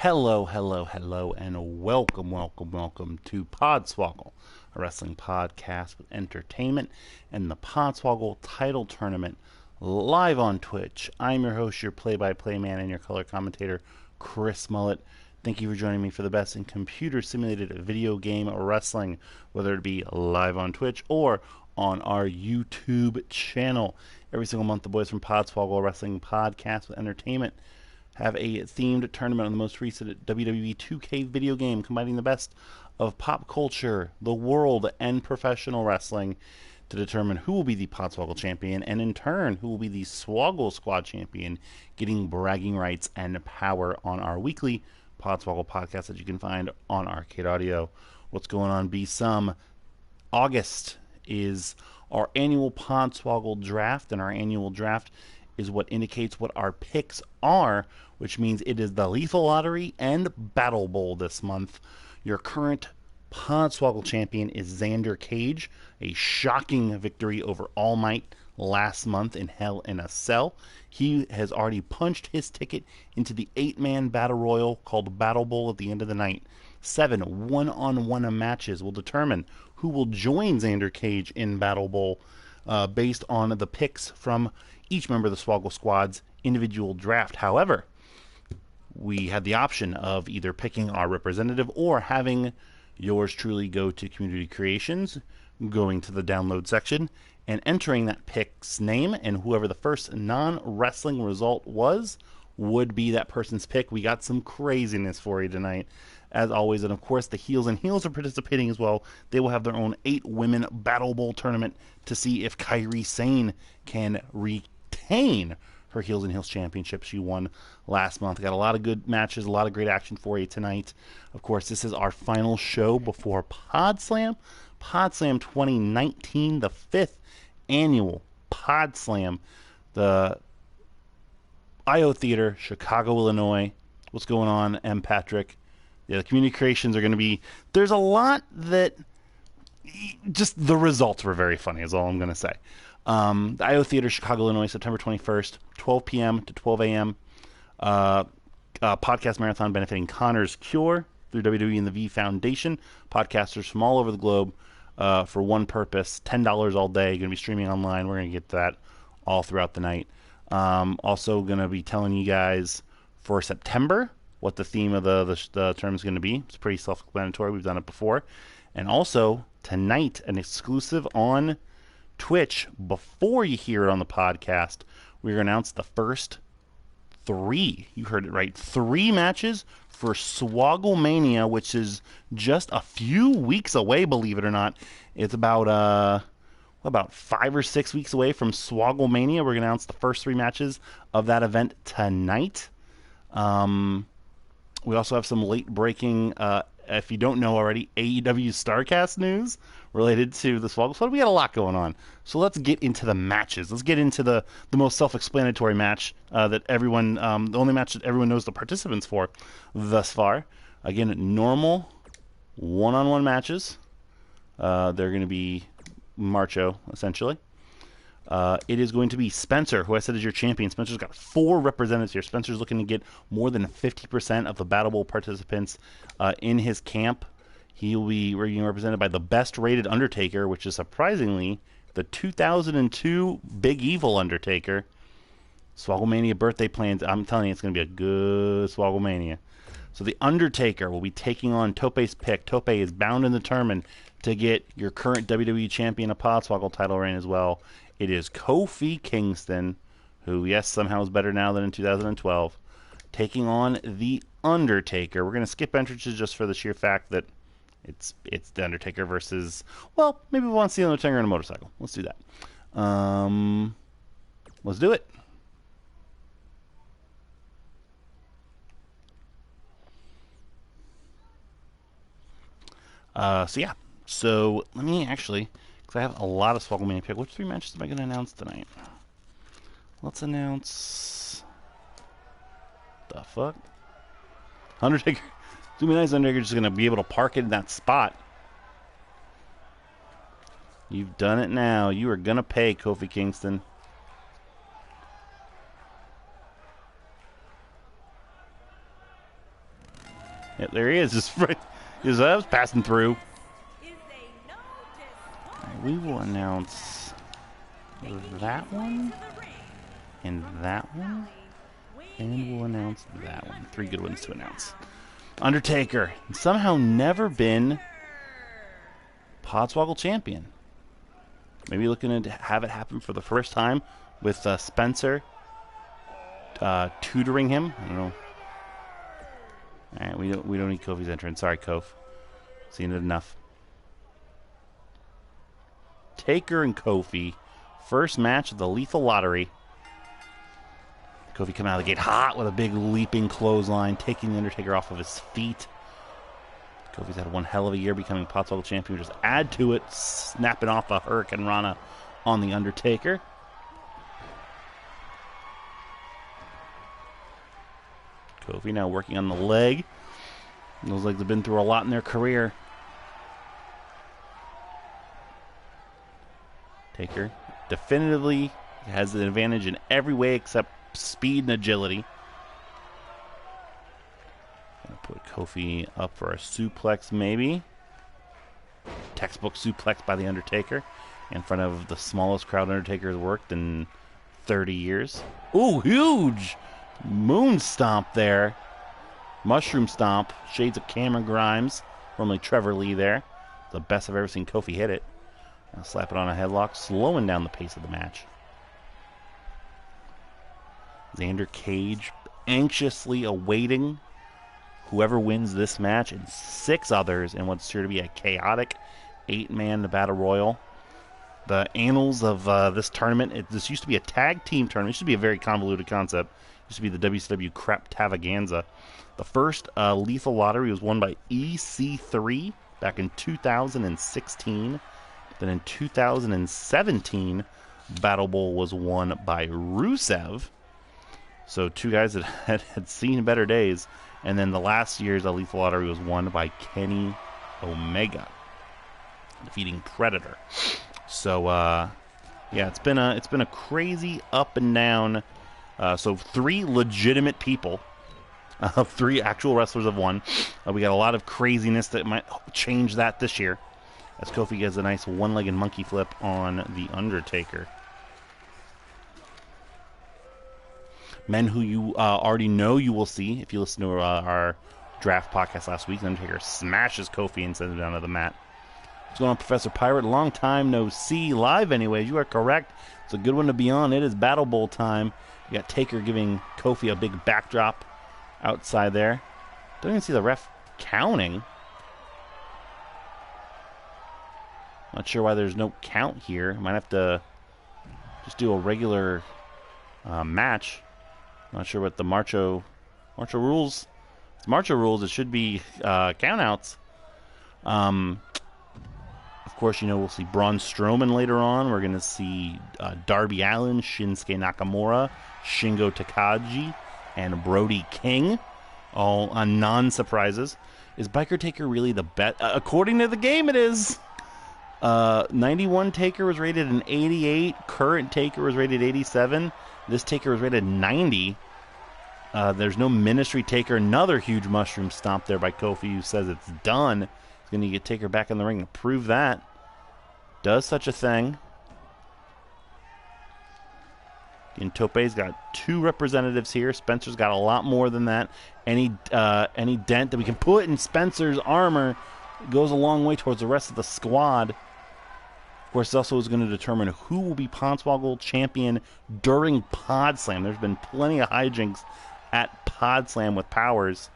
Hello, hello, hello, and welcome to Podswoggle, a wrestling podcast with entertainment and the Podswoggle title tournament live on Twitch. I'm your host, your play-by-play man, and your color commentator, Chris Mullet. Thank you for joining me for the best in computer-simulated video game wrestling, whether it be live on Twitch or on our YouTube channel. Every single month, the boys from Podswoggle Wrestling Podcast with Entertainment have a themed tournament on the most recent WWE 2K video game, combining the best of pop culture, the world, and professional wrestling to determine who will be the Podswoggle champion, and in turn, who will be the Swoggle Squad champion, getting bragging rights and power on our weekly Podswoggle podcast that you can find on Arcade Audio. What's going on, B-Sum? August is our annual Podswoggle draft, and our annual draft is what indicates what our picks are, which means it is the Lethal Lottery and BattleBowl this month. Your current Podswoggle champion is Xander Cage, a shocking victory over All Might last month in Hell in a Cell. He has already punched his ticket into the 8-man battle royal called BattleBowl at the end of the night. 7 one-on-one matches will determine who will join Xander Cage in BattleBowl based on the picks from each member of the Swoggle Squad's individual draft. However, we had the option of either picking our representative or having yours truly go to Community Creations, going to the download section, and entering that pick's name, and whoever the first non-wrestling result was would be that person's pick. We got some craziness for you tonight, as always, and of course the heels are participating as well. They will have their own 8-women Battle Bowl tournament to see if Kairi Sane can retain her Heels championship she won last month. Got a lot of good matches, a lot of great action for you tonight. Of course, this is our final show before Podslam 2019, the 5th annual Podslam, the IO Theater, Chicago, Illinois. What's going on, M. Patrick? Yeah, the Community Creations are going to be... There's a lot that... Just the results were very funny, is all I'm going to say. The IO Theater, Chicago, Illinois, September 21st, 12 p.m. to 12 a.m. Podcast marathon benefiting Connor's Cure through WWE and the V Foundation. Podcasters from all over the globe for one purpose, $10 all day. Going to be streaming online. We're going to get that all throughout the night. Also going to be telling you guys for September what the theme of the term is going to be. It's pretty self-explanatory. We've done it before. And also, tonight, an exclusive on Twitch, before you hear it on the podcast, we're going to announce the first 3, you heard it right, 3 matches for Swogglemania, which is just a few weeks away, believe it or not. It's about 5 or 6 weeks away from Swogglemania. We're going to announce the first 3 matches of that event tonight. We also have some late-breaking, if you don't know already, AEW StarCast news related to the Swoggle Squad. We got a lot going on. So let's get into the matches. Let's get into the most self-explanatory match that everyone, the only match that everyone knows the participants for thus far. Again, normal one-on-one matches. They're going to be Marcho, essentially. It is going to be Spencer, who I said is your champion. Spencer's got 4 representatives here. Spencer's looking to get more than 50% of the Battle Bowl participants in his camp. He will be being represented by the best-rated Undertaker, which is surprisingly the 2002 Big Evil Undertaker. Swogglemania birthday plans. I'm telling you, it's going to be a good Swogglemania. So the Undertaker will be taking on Tope's pick. Tope is bound and determined to get your current WWE Champion of Podswoggle title reign as well. It is Kofi Kingston, who, yes, somehow is better now than in 2012, taking on the Undertaker. We're going to skip entrances just for the sheer fact that it's the Undertaker versus, well, maybe we want to see the Undertaker on a motorcycle. Let's do that. Let's do it. So let me actually, because I have a lot of Swogglemania pick. Which 3 matches am I going to announce tonight? Let's announce... The fuck? Undertaker. It's going to be nice. Undertaker's just going to be able to park it in that spot. You've done it now. You are going to pay, Kofi Kingston. Yeah, there he is, just right. His was passing through. Right, we will announce that one, and that one, and we'll announce that one. 3 good ones to announce. Undertaker, somehow never been Podswoggle champion. Maybe looking to have it happen for the first time with Spencer tutoring him. I don't know. All right, we don't need Kofi's entrance. Sorry, Kof. Seen it enough. Taker and Kofi, first match of the Lethal Lottery. Kofi coming out of the gate hot with a big leaping clothesline, taking the Undertaker off of his feet. Kofi's had one hell of a year becoming Podswoggle champion. Just add to it, snapping off a Hurricane Rana on the Undertaker. Kofi now working on the leg. Those legs have been through a lot in their career. Taker definitively has an advantage in every way except speed and agility. Gonna put Kofi up for a suplex, maybe. Textbook suplex by the Undertaker in front of the smallest crowd Undertaker has worked in 30 years. Ooh, huge moon stomp there. Mushroom stomp. Shades of Cameron Grimes. Formerly Trevor Lee there. The best I've ever seen Kofi hit it. Now slap it on a headlock, slowing down the pace of the match. Xander Cage anxiously awaiting whoever wins this match and 6 others in what's sure to be a chaotic 8-man Battle Royal. The annals of this tournament, this used to be a tag team tournament. It used to be a very convoluted concept. It used to be the WCW Crap Tavaganza. The first Lethal Lottery was won by EC3 back in 2016. Then in 2017, Battle Bowl was won by Rusev. So 2 guys that had seen better days. And then the last year's Lethal Lottery was won by Kenny Omega, defeating Predator. So yeah, it's been a crazy up and down. So 3 legitimate people, 3 actual wrestlers have won. We got a lot of craziness that might change that this year, as Kofi gets a nice one-legged monkey flip on the Undertaker. Men who you already know you will see if you listen to our draft podcast last week. The Undertaker smashes Kofi and sends him down to the mat. What's going on, Professor Pirate? Long time no see. Live anyways. You are correct. It's a good one to be on. It is Battle Bowl time. You got Taker giving Kofi a big backdrop outside there. Don't even see the ref counting. Not sure why there's no count here. Might have to just do a regular match. Not sure what the Marcho rules. It's Marcho rules. It should be countouts. Of course, you know, we'll see Braun Strowman later on. We're going to see Darby Allin, Shinsuke Nakamura, Shingo Takagi, and Brody King. All non-surprises. Is Biker Taker really the best? According to the game, it is. 91 Taker was rated an 88. Current Taker was rated 87. This Taker was rated 90. There's no Ministry Taker. Another huge mushroom stomp there by Kofi, who says it's done. He's going to get Taker back in the ring to prove that. Does such a thing. And Tope's got 2 representatives here. Spencer's got a lot more than that. Any dent that we can put in Spencer's armor goes a long way towards the rest of the squad. Of course, this also is going to determine who will be Podswoggle champion during Podslam. There's been plenty of hijinks at Podslam with powers.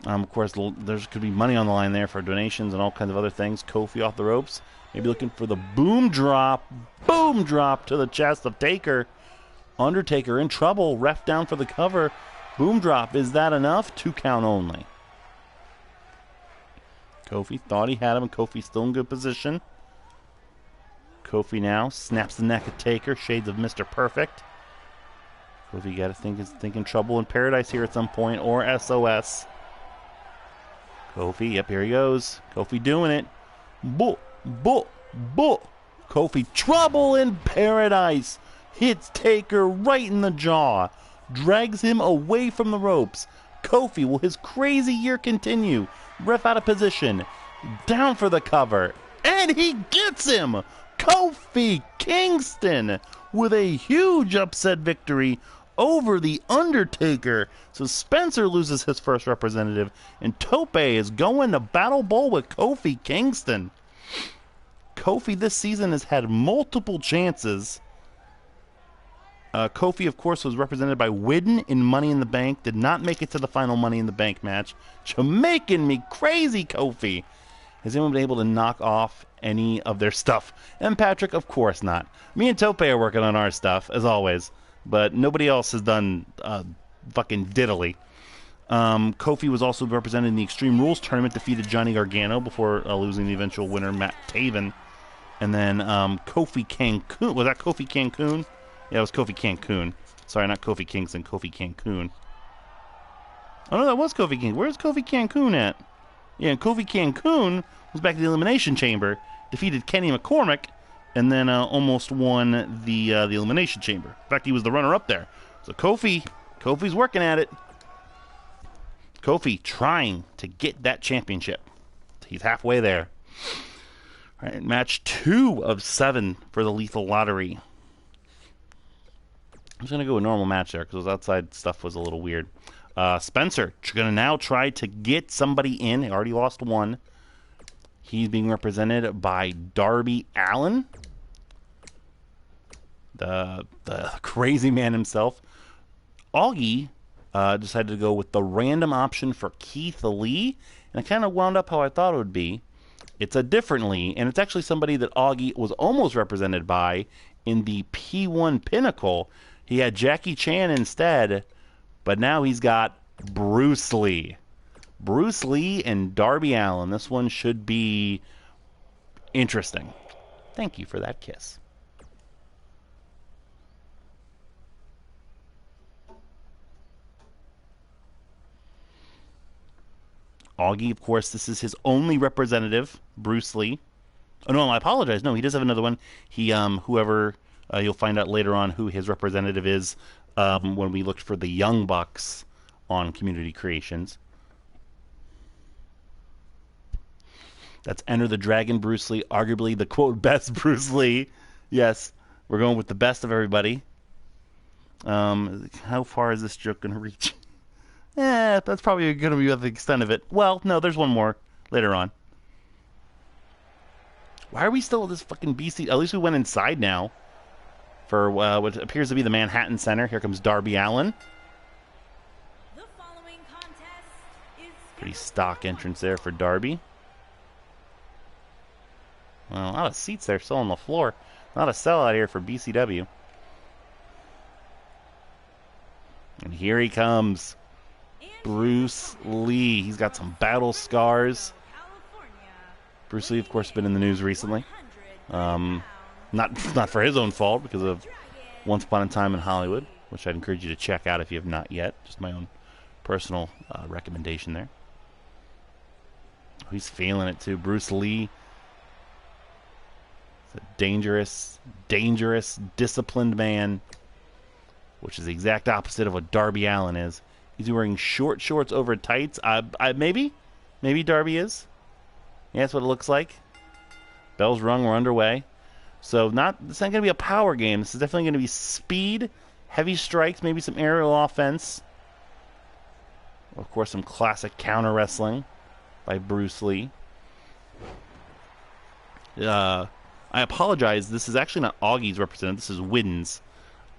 Of course, there could be money on the line there for donations and all kinds of other things. Kofi off the ropes. Maybe looking for the boom drop. Boom drop to the chest of Taker. Undertaker in trouble. Ref down for the cover. Boom drop. Is that enough? 2 count only. Kofi thought he had him, and Kofi's still in good position. Kofi now snaps the neck of Taker. Shades of Mr. Perfect. Kofi got to think is thinking trouble in paradise here at some point, or SOS. Kofi, yep, here he goes. Kofi doing it. Bull. Kofi, trouble in paradise. Hits Taker right in the jaw. Drags him away from the ropes. Kofi, will his crazy year continue? Ref out of position. Down for the cover. And he gets him! Kofi Kingston with a huge upset victory over The Undertaker. So Spencer loses his first representative, and Tope is going to BattleBowl with Kofi Kingston. Kofi this season has had multiple chances. Kofi, of course, was represented by Widden in Money in the Bank. Did not make it to the final Money in the Bank match. Jamaican me crazy, Kofi. Has anyone been able to knock off any of their stuff? And Patrick, of course not. Me and Tope are working on our stuff, as always. But nobody else has done fucking diddly. Kofi was also represented in the Extreme Rules tournament, defeated Johnny Gargano before losing the eventual winner, Matt Taven. And then Kofi Cancun. Was that Kofi Cancun? Yeah, it was Kofi Cancun. Sorry, not Kofi Kingston, Kofi Cancun. Oh, no, that was Kofi Cancun. Where's Kofi Cancun at? Yeah, and Kofi Cancun was back to the Elimination Chamber, defeated Kenny McCormick, and then almost won the Elimination Chamber. In fact, he was the runner-up there. So Kofi's working at it. Kofi trying to get that championship. He's halfway there. All right, match 2 of 7 for the Lethal Lottery. I'm just going to go with normal match there because those outside stuff was a little weird. Spencer going to now try to get somebody in. He already lost one. He's being represented by Darby Allin, the crazy man himself. Augie decided to go with the random option for Keith Lee, and it kind of wound up how I thought it would be. It's a different Lee, and it's actually somebody that Augie was almost represented by in the P1 Pinnacle. He had Jackie Chan instead, but now he's got Bruce Lee. Bruce Lee and Darby Allin. This one should be interesting. Thank you for that kiss. Augie, of course, this is his only representative, Bruce Lee. Oh, no, I apologize. No, he does have another one. He, whoever, you'll find out later on who his representative is when we looked for the Young Bucks on Community Creations. That's Enter the Dragon, Bruce Lee, arguably the, quote, best Bruce Lee. Yes, we're going with the best of everybody. How far is this joke going to reach? That's probably going to be the extent of it. Well, no, there's one more later on. Why are we still at this fucking BC? At least we went inside now for what appears to be the Manhattan Center. Here comes Darby Allin. The following contest is Pretty stock entrance there for Darby. Well, a lot of seats there still on the floor. Not a sellout here for BCW. And here he comes. Bruce Lee. He's got some battle scars. Bruce Lee, of course, has been in the news recently. Not for his own fault, because of Once Upon a Time in Hollywood, which I'd encourage you to check out if you have not yet. Just my own personal recommendation there. He's feeling it too. Bruce Lee. He's a dangerous, disciplined man, which is the exact opposite of what Darby Allin is. He's wearing short shorts over tights. Maybe Darby is. Yeah, that's what it looks like. Bells rung. We're underway. So it's not going to be a power game. This is definitely going to be speed, heavy strikes, maybe some aerial offense. Of course, some classic counter wrestling by Bruce Lee. I apologize. This is actually not Augie's representative. This is Widden's.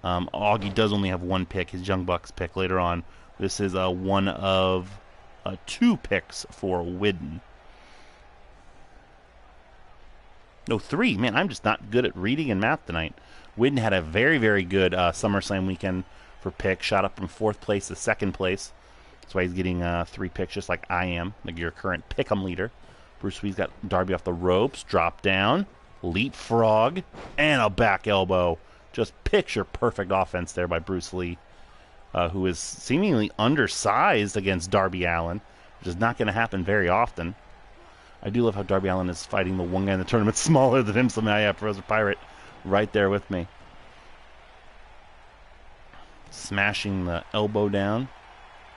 Augie does only have one pick, his Young Bucks pick later on. This is one of 2 picks for Widden. No, 3. Man, I'm just not good at reading and math tonight. Widden had a very, very good SummerSlam weekend for picks. Shot up from 4th place to 2nd place. That's why he's getting 3 picks, just like I am, like your current pick'em leader. Bruce Lee's got Darby off the ropes, drop down, leapfrog, and a back elbow. Just picture perfect offense there by Bruce Lee, who is seemingly undersized against Darby Allin, which is not going to happen very often. I do love how Darby Allin is fighting the one guy in the tournament smaller than him, so now I have Professor Pirate right there with me. Smashing the elbow down.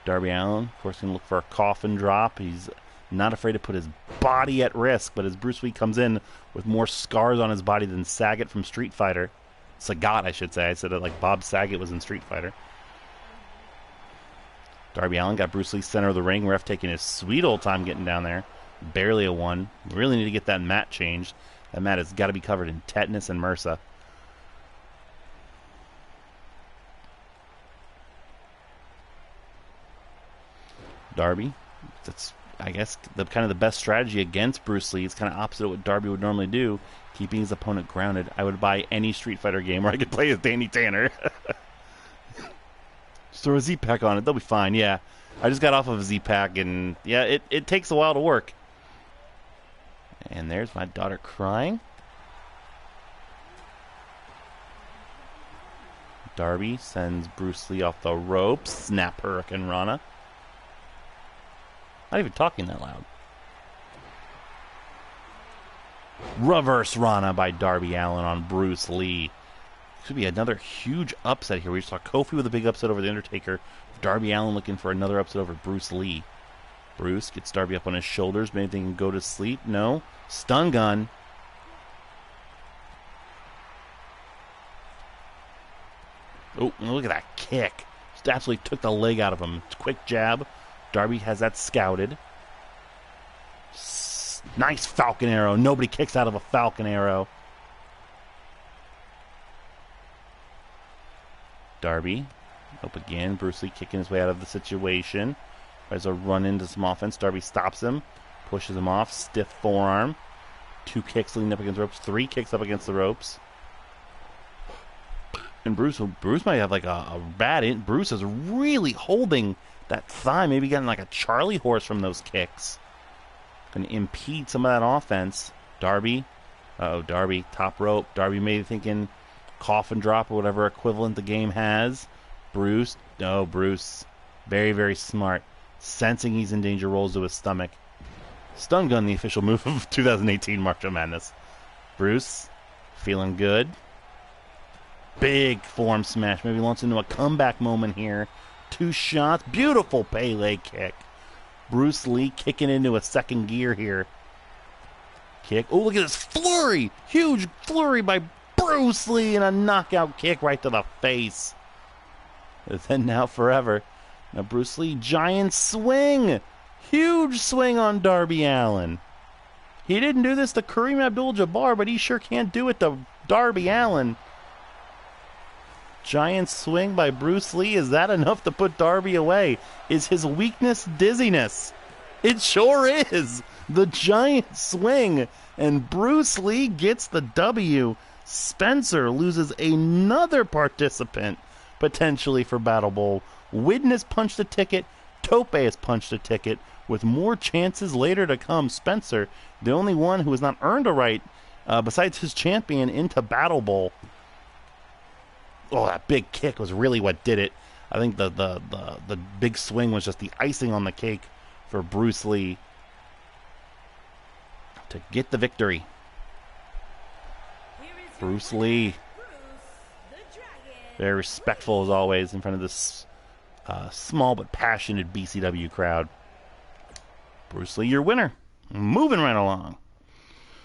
Darby Allin, of course, going to look for a coffin drop. He's not afraid to put his body at risk, but as Bruce Lee comes in with more scars on his body than Sagat from Street Fighter. Sagat, I should say. I said it like Bob Saget was in Street Fighter. Darby Allin got Bruce Lee center of the ring. Ref taking his sweet old time getting down there. Barely a 1. Really need to get that mat changed. That mat has got to be covered in tetanus and MRSA. Darby, that's, I guess, the kind of the best strategy against Bruce Lee. It's kind of opposite of what Darby would normally do, keeping his opponent grounded. I would buy any Street Fighter game where I could play as Danny Tanner. Just throw a Z-Pack on it. They'll be fine. Yeah, I just got off of a Z-Pack, and yeah, it takes a while to work. And there's my daughter crying. Darby sends Bruce Lee off the ropes. Snap Hurricane Rana. Not even talking that loud. Reverse Rana by Darby Allin on Bruce Lee. Should be another huge upset here. We just saw Kofi with a big upset over The Undertaker. Darby Allin looking for another upset over Bruce Lee. Bruce gets Darby up on his shoulders. Maybe they can go to sleep. No. Stun gun. Oh, look at that kick. Just absolutely took the leg out of him. Quick jab. Darby has that scouted. Nice Falcon Arrow. Nobody kicks out of a Falcon Arrow. Darby up again. Bruce Lee kicking his way out of the situation. Tries to run into some offense. Darby stops him. Pushes him off. Stiff forearm. 2 kicks leading up against the ropes. 3 kicks up against the ropes. And Bruce might have like a bad... Bruce is really holding that thigh. Maybe getting like a Charlie horse from those kicks. Going to impede some of that offense. Darby. Uh-oh, Darby. Top rope. Darby maybe thinking coffin drop or whatever equivalent the game has. Bruce. No, Bruce. Very, very smart. Sensing he's in danger, rolls to his stomach. Stun gun, the official move of 2018 March of Madness. Bruce. Feeling good. Big forearm smash. Maybe launch into a comeback moment here. 2 shots. Beautiful Pele kick. Bruce Lee kicking into a second gear here. Kick. Oh, look at this flurry. Huge flurry by Bruce Lee and a knockout kick right to the face. Then now forever. Now Bruce Lee, giant swing. Huge swing on Darby Allin. He didn't do this to Kareem Abdul-Jabbar, but he sure can't do it to Darby Allin. Giant swing by Bruce Lee. Is that enough to put Darby away? Is his weakness dizziness? It sure is. The giant swing. And Bruce Lee gets the W. Spencer loses another participant, potentially for BattleBowl. Widden has punched a ticket. Tope has punched a ticket. With more chances later to come, Spencer, the only one who has not earned a right, besides his champion, into BattleBowl. Oh, that big kick was really what did it. I think the big swing was just the icing on the cake for Bruce Lee to get the victory. Bruce Lee, very respectful as always in front of this small but passionate BCW crowd. Bruce Lee, your winner. Moving right along.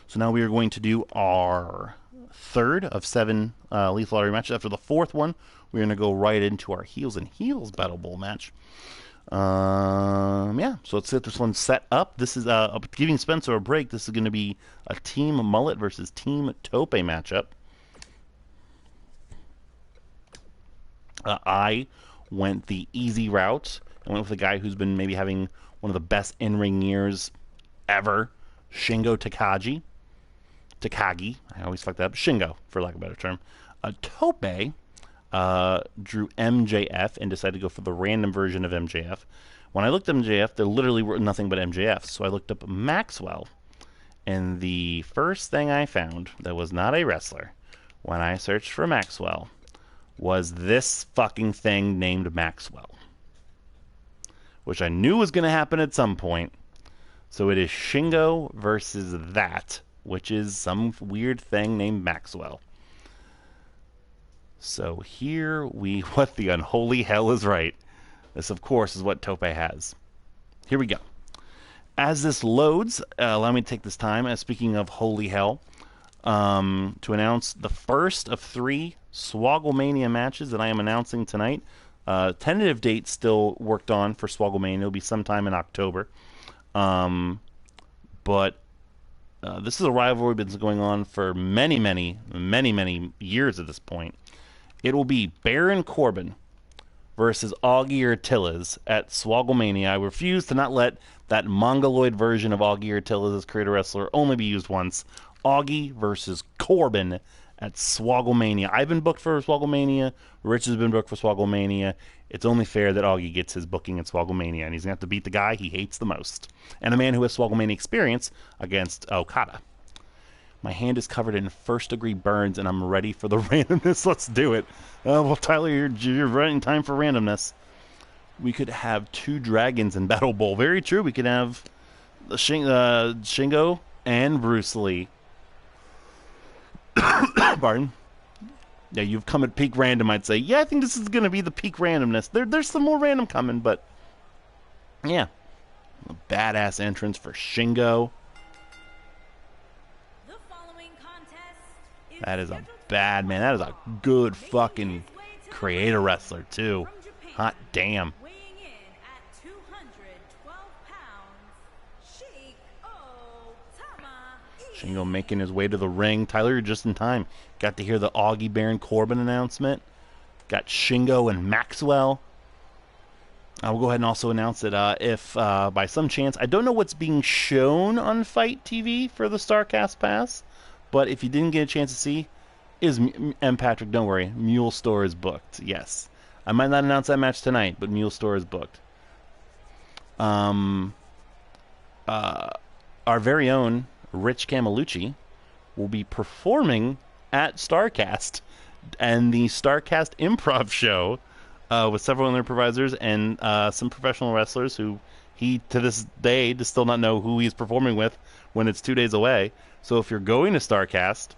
So now we are going to do our third of 7 Lethal Lottery matches. After the 4th one, we're going to go right into our Heels and Heels BattleBowl match. Yeah, so let's get this one set up. This is giving Spencer a break. This is going to be a Team Mullet versus Team Tope matchup. I went the easy route. I went with a guy who's been maybe having one of the best in-ring years ever, Shingo Takagi. I always fuck that up. Shingo, for lack of a better term. Tope drew MJF and decided to go for the random version of MJF. When I looked at MJF, there literally were nothing but MJF. So I looked up Maxwell. And the first thing I found that was not a wrestler when I searched for Maxwell was this fucking thing named Maxwell. Which I knew was going to happen at some point. So it is Shingo versus that, which is some weird thing named Maxwell. So here what the unholy hell is right. This, of course, is what Tope has. Here we go. As this loads, allow me to take this time, speaking of holy hell, to announce the first of 3 Swogglemania matches that I am announcing tonight. Tentative date still worked on for Swogglemania. It'll be sometime in October. But this is a rivalry that's going on for many, many, many, many years at this point. It will be Baron Corbin versus Augie Urtillas at Swogglemania. I refuse to not let that mongoloid version of Augie Urtillas as creator wrestler only be used once. Augie versus Corbin at Swogglemania. I've been booked for Swogglemania. Rich has been booked for Swogglemania. It's only fair that Augie gets his booking at Swogglemania, and he's going to have to beat the guy he hates the most. And a man who has Swogglemania experience against Okada. My hand is covered in first-degree burns, and I'm ready for the randomness. Let's do it. Well, Tyler, you're running time for randomness. We could have 2 dragons in BattleBowl. Very true. We could have Shingo and Bruce Lee. Pardon. Yeah, you've come at peak random, I'd say. Yeah, I think this is going to be the peak randomness. There's some more random coming, but... yeah. A badass entrance for Shingo. That is a bad man. That is a good fucking creator wrestler, too. Hot damn. Shingo making his way to the ring. Tyler, you're just in time. Got to hear the Augie Baron Corbin announcement. Got Shingo and Maxwell. I will go ahead and also announce that if by some chance, I don't know what's being shown on Fight TV for the StarCast Pass, but if you didn't get a chance to see, and Patrick, don't worry, Mule Store is booked. Yes. I might not announce that match tonight, but Mule Store is booked. Our very own Rich Camelucci will be performing at StarCast and the StarCast Improv Show with several other improvisers and some professional wrestlers who he, to this day, does still not know who he's performing with when it's 2 days away. So if you're going to StarCast,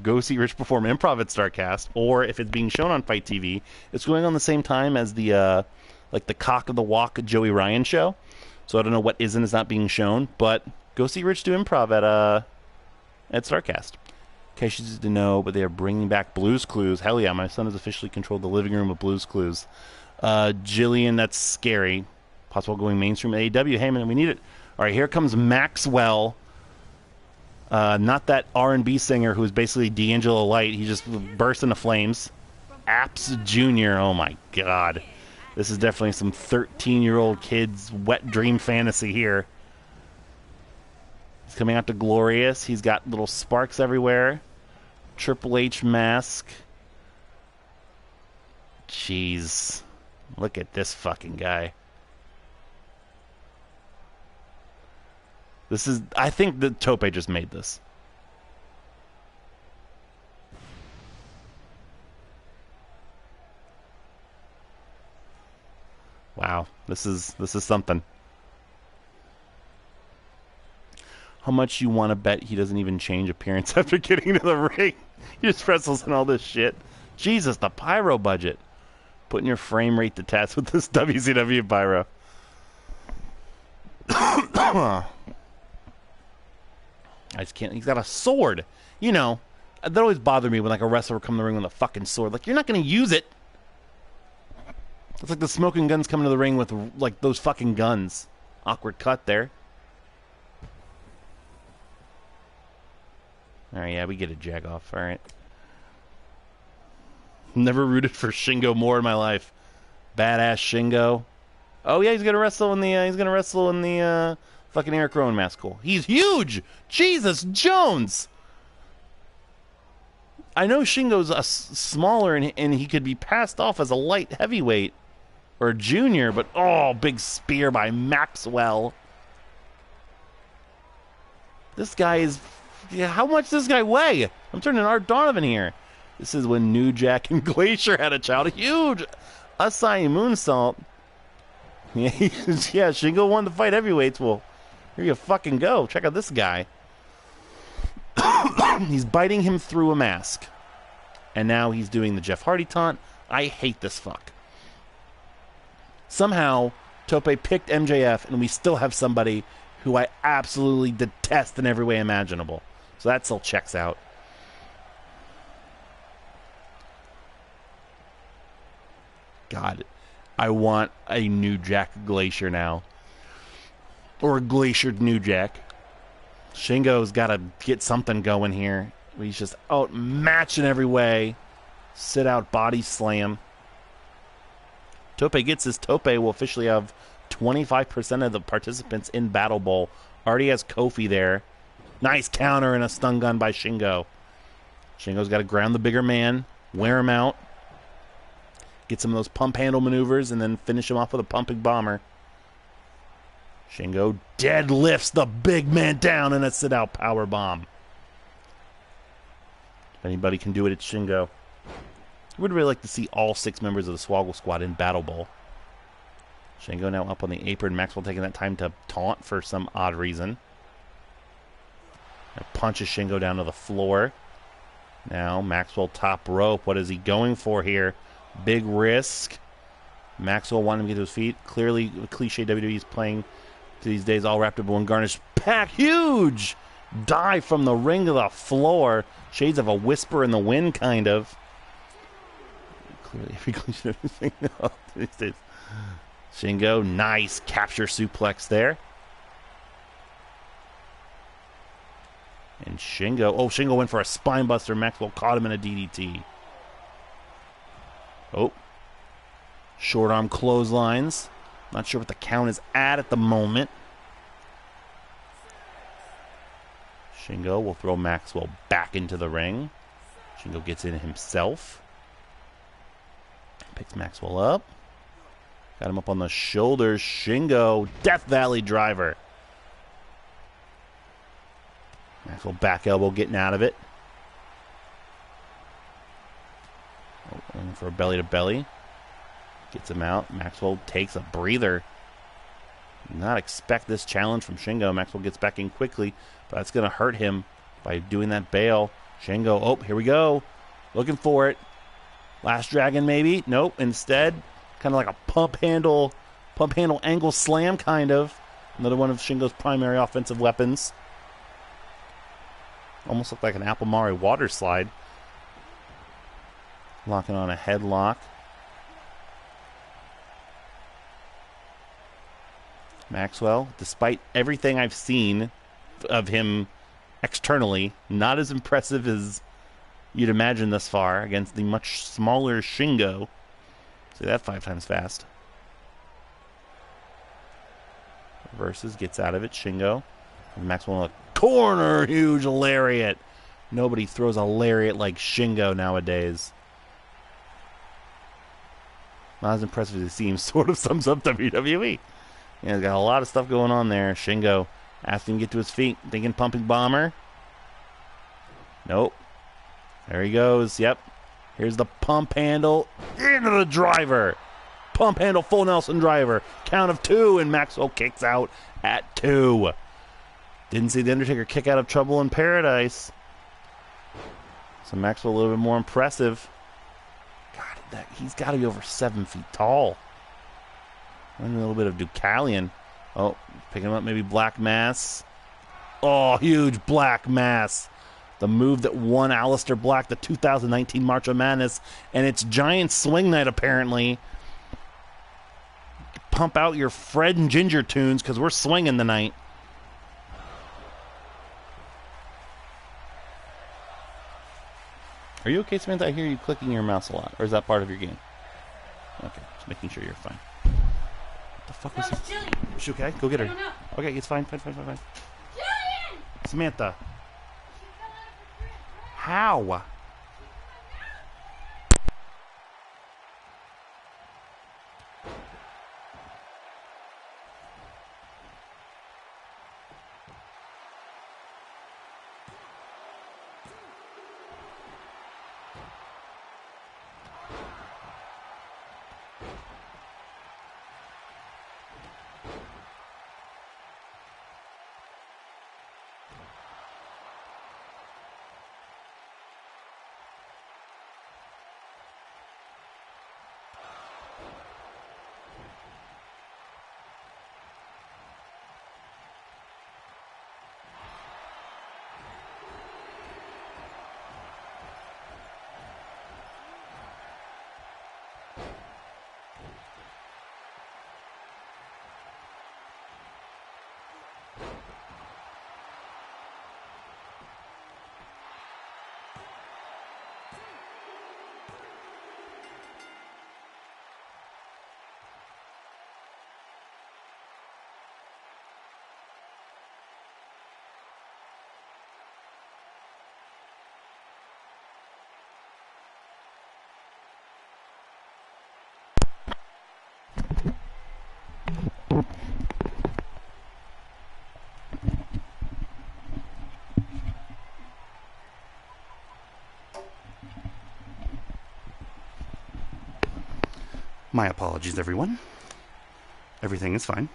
go see Rich perform improv at StarCast, or if it's being shown on Fight TV, it's going on the same time as the the Cock of the Walk Joey Ryan show. So I don't know what is and is not being shown, but go see Rich do improv at StarCast. In case you didn't know, but they are bringing back Blue's Clues. Hell yeah, my son has officially controlled the living room of Blue's Clues. Jillian, that's scary. Possible going mainstream at AEW. Hey man, we need it. All right, here comes Maxwell. Not that R&B singer who's basically D'Angelo Light. He just burst into flames. Apps Jr. Oh my god. This is definitely some 13-year-old kid's wet dream fantasy here. He's coming out to Glorious. He's got little sparks everywhere. Triple H mask. Jeez. Look at this fucking guy. This is... I think that Tope just made this. Wow. This is something. How much you want to bet he doesn't even change appearance after getting into the ring? He just wrestles and all this shit. Jesus, the pyro budget. Putting your frame rate to test with this WCW pyro. I just can't. He's got a sword. You know, that always bothered me when like a wrestler would come in the ring with a fucking sword. Like, you're not going to use it. It's like the smoking guns coming to the ring with like those fucking guns. Awkward cut there. Alright, yeah, we get a jag off. Alright. Never rooted for Shingo more in my life. Badass Shingo. Oh yeah, he's gonna wrestle in the fucking Eric Rowan mask. Cool. He's huge! Jesus Jones! I know Shingo's smaller and he could be passed off as a light heavyweight or junior, but oh, big spear by Maxwell. This guy is... Yeah, how much does this guy weigh? I'm turning Art Donovan here. This is when New Jack and Glacier had a child. Huge Asai moonsault. Yeah, Shingo won the fight heavyweights. Well, here you fucking go. Check out this guy. He's biting him through a mask. And now he's doing the Jeff Hardy taunt. I hate this fuck. Somehow, Tope picked MJF, and we still have somebody who I absolutely detest in every way imaginable. So that still checks out. God, I want a New Jack Glacier now. Or a Glaciered New Jack. Shingo's got to get something going here. He's just outmatched in every way. Sit out body slam. Tope gets his. Tope will officially have 25% of the participants in Battle Bowl. Already has Kofi there. Nice counter and a stun gun by Shingo. Shingo's got to ground the bigger man. Wear him out. Get some of those pump handle maneuvers and then finish him off with a pumping bomber. Shingo deadlifts the big man down in a sit-out power bomb. If anybody can do it, it's Shingo. I would really like to see all 6 members of the Swoggle Squad in Battle Bowl. Shingo now up on the apron. Maxwell taking that time to taunt for some odd reason. Punches Shingo down to the floor. Now Maxwell top rope. What is he going for here? Big risk. Maxwell wanting to get to his feet. Clearly, the cliche WWE is playing these days, all wrapped up in one garnish. Pack huge dive from the ring to the floor. Shades of a whisper in the wind, kind of. Clearly, every cliche these days. Shingo, nice capture suplex there. And Shingo, Shingo went for a spine buster. Maxwell caught him in a DDT. Short arm clotheslines. Not sure what the count is at the moment. Shingo will throw Maxwell back into the ring. Shingo gets in himself. Picks Maxwell up. Got him up on the shoulders. Shingo, Death Valley driver. Maxwell back elbow getting out of it. Looking for a belly to belly. Gets him out. Maxwell takes a breather. Did not expect this challenge from Shingo. Maxwell gets back in quickly, but that's going to hurt him by doing that bail. Shingo, here we go. Looking for it. Last Dragon maybe? Nope. Instead, kind of like a pump handle angle slam kind of. Another one of Shingo's primary offensive weapons. Almost looked like an Apple Mari water slide. Locking on a headlock. Maxwell, despite everything I've seen of him externally, not as impressive as you'd imagine thus far against the much smaller Shingo. Say that 5 times fast. Reverses, gets out of it. Shingo. And Maxwell in the corner. Huge lariat. Nobody throws a lariat like Shingo nowadays. Not as impressive as it seems. Sort of sums up WWE. Yeah, he's got a lot of stuff going on there. Shingo asking him to get to his feet. Thinking pumping bomber. Nope. There he goes. Yep. Here's the pump handle. Into the driver. Pump handle full Nelson driver. Count of 2, and Maxwell kicks out at 2. Didn't see The Undertaker kick out of Trouble in Paradise. So Maxwell a little bit more impressive. God, he's got to be over 7 feet tall. And a little bit of Deucalion. Picking him up, maybe Black Mass. Huge Black Mass. The move that won Aleister Black the 2019 March of Madness. And it's Giant Swing Night, apparently. Pump out your Fred and Ginger tunes, because we're swinging tonight. Are you okay, Samantha? I hear you clicking your mouse a lot. Or is that part of your game? Okay, just making sure you're fine. What the fuck was that? Is she okay? Go get her. Okay, it's fine. Fine. Samantha. How? My apologies, everyone. Everything is fine.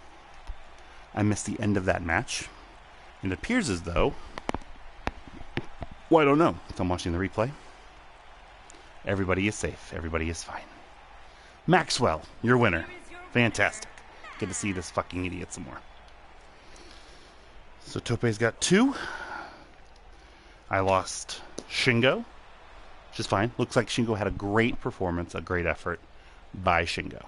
I missed the end of that match. It appears as though... Well, I don't know. I'm watching the replay. Everybody is safe. Everybody is fine. Maxwell, your winner. Fantastic. Get to see this fucking idiot some more. So Tope's got 2. I lost Shingo, which is fine. Looks like Shingo had a great performance, a great effort by Shingo.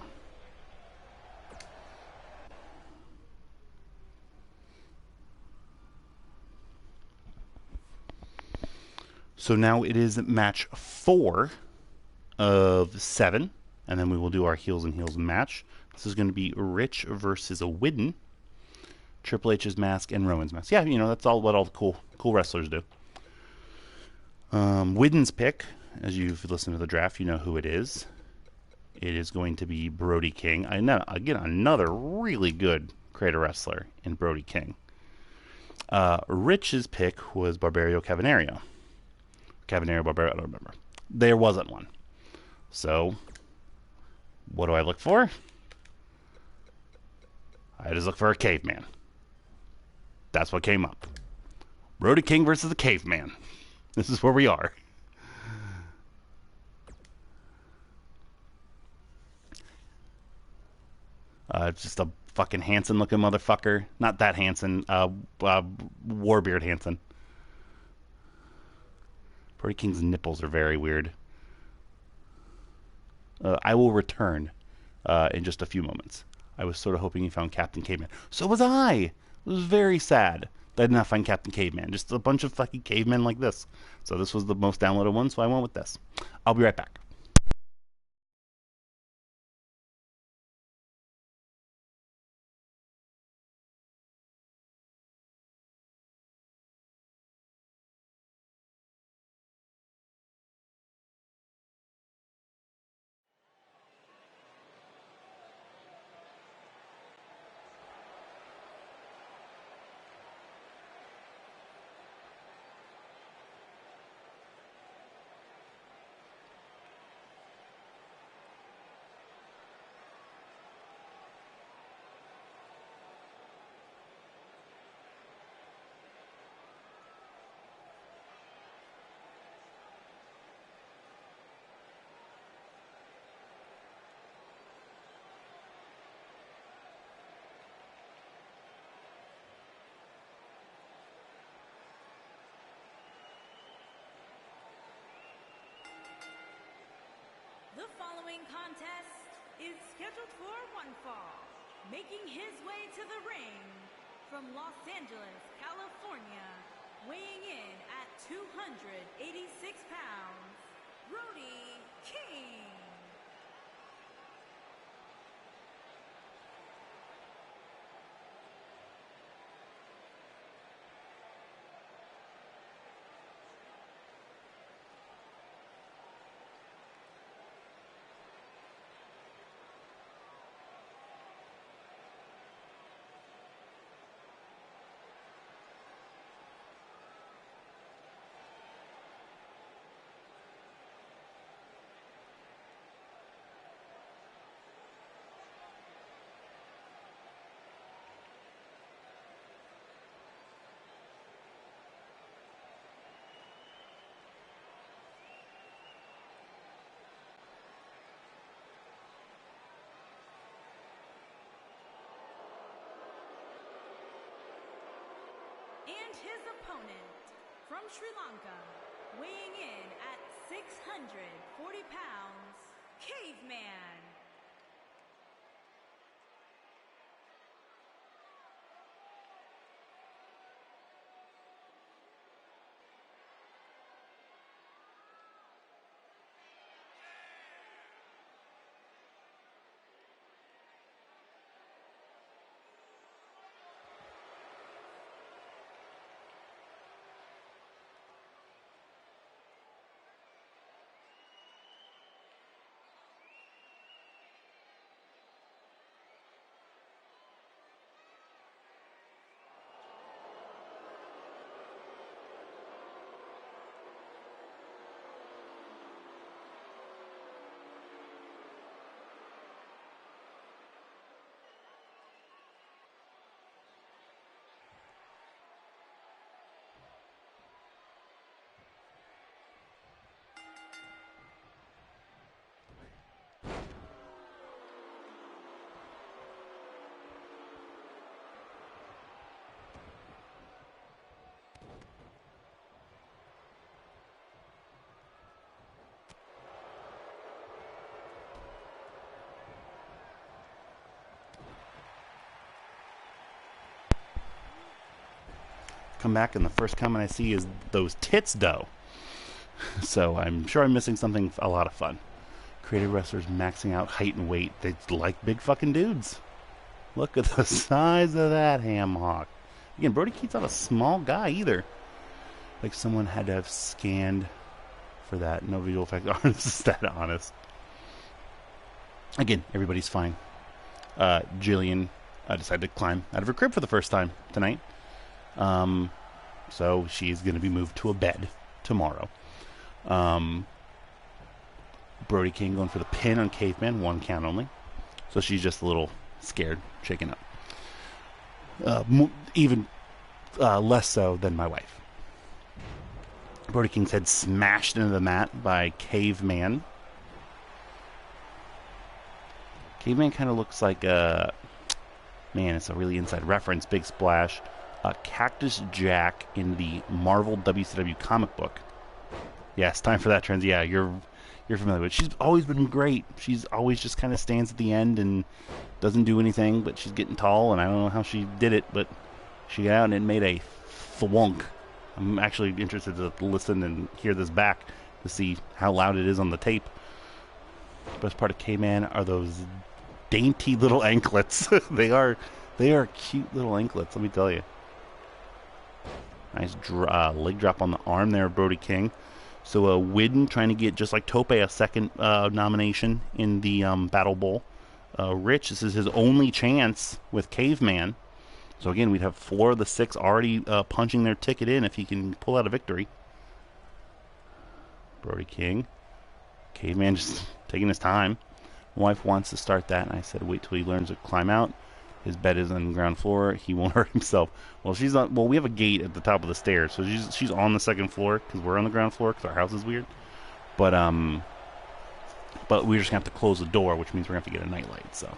So now it is match 4 of 7, and then we will do our heels and heels match. This is going to be Rich versus a Widden, Triple H's mask, and Roman's mask. Yeah, you know, that's all what all the cool wrestlers do. Widden's pick, as you've listened to the draft, you know who it is. It is going to be Brody King. I know, again, another really good creator wrestler in Brody King. Rich's pick was Barbario Cavanario. Cavanario, Barbario, I don't remember. There wasn't one. So, what do I look for? I just look for a caveman. That's what came up. Brody King versus the caveman. This is where we are. Just a fucking Hanson-looking motherfucker. Not that Hanson. Warbeard Hanson. Brody King's nipples are very weird. I will return in just a few moments. I was sort of hoping you found Captain Caveman. So was I! It was very sad that I did not find Captain Caveman. Just a bunch of fucking cavemen like this. So this was the most downloaded one, so I went with this. I'll be right back. The following contest is scheduled for one fall. Making his way to the ring from Los Angeles, California, weighing in at 286 pounds, Brody King. And his opponent from Sri Lanka, weighing in at 640 pounds, Caveman. come back and the first comment I see is those tits dough. So I'm sure I'm missing something a lot of fun. Creative wrestlers maxing out height and weight. They like big fucking dudes. Look at the size of that ham hock. Again, Brody King's not a small guy either. Like someone had to have scanned for that. No visual effect artist is that honest. Again, everybody's fine. Jillian decided to climb out of her crib for the first time tonight. So she's going to be moved to a bed tomorrow. Brody King going for the pin on Caveman, 1 count only. So she's just a little scared, shaken up. Even less so than my wife. Brody King's head smashed into the mat by Caveman. Caveman kind of looks like a... Man, it's a really inside reference. Big splash. Cactus Jack in the Marvel WCW comic book. Yes, time for that trend. Yeah, you're familiar with it. She's always been great. She's always just kind of stands at the end and doesn't do anything, but she's getting tall, and I don't know how she did it, but she got out and it made a thwunk. I'm actually interested to listen and hear this back to see how loud it is on the tape. The best part of K-Man are those dainty little anklets. They are cute little anklets, let me tell you. Nice leg drop on the arm there of Brody King. So Widden trying to get, just like Tope, a second nomination in the Battle Bowl. Rich, this is his only chance with Caveman. So again, we'd have 4 of the 6 already punching their ticket in if he can pull out a victory. Brody King. Caveman just taking his time. My wife wants to start that, and I said wait till he learns to climb out. His bed is on the ground floor. He won't hurt himself. Well, she's on. Well, we have a gate at the top of the stairs, so she's on the second floor because we're on the ground floor because our house is weird. But we're just gonna have to close the door, which means we're gonna have to get a nightlight. So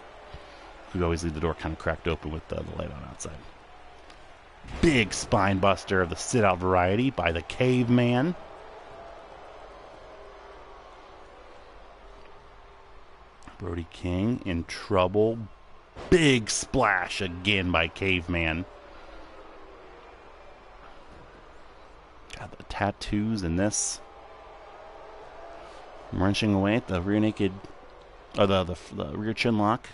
we always leave the door kind of cracked open with the light on outside. Big spine buster of the sit-out variety by the Caveman. Brody King in trouble. Big splash again by Caveman. Got the tattoos in this. Wrenching away at the rear naked, or the rear chin lock.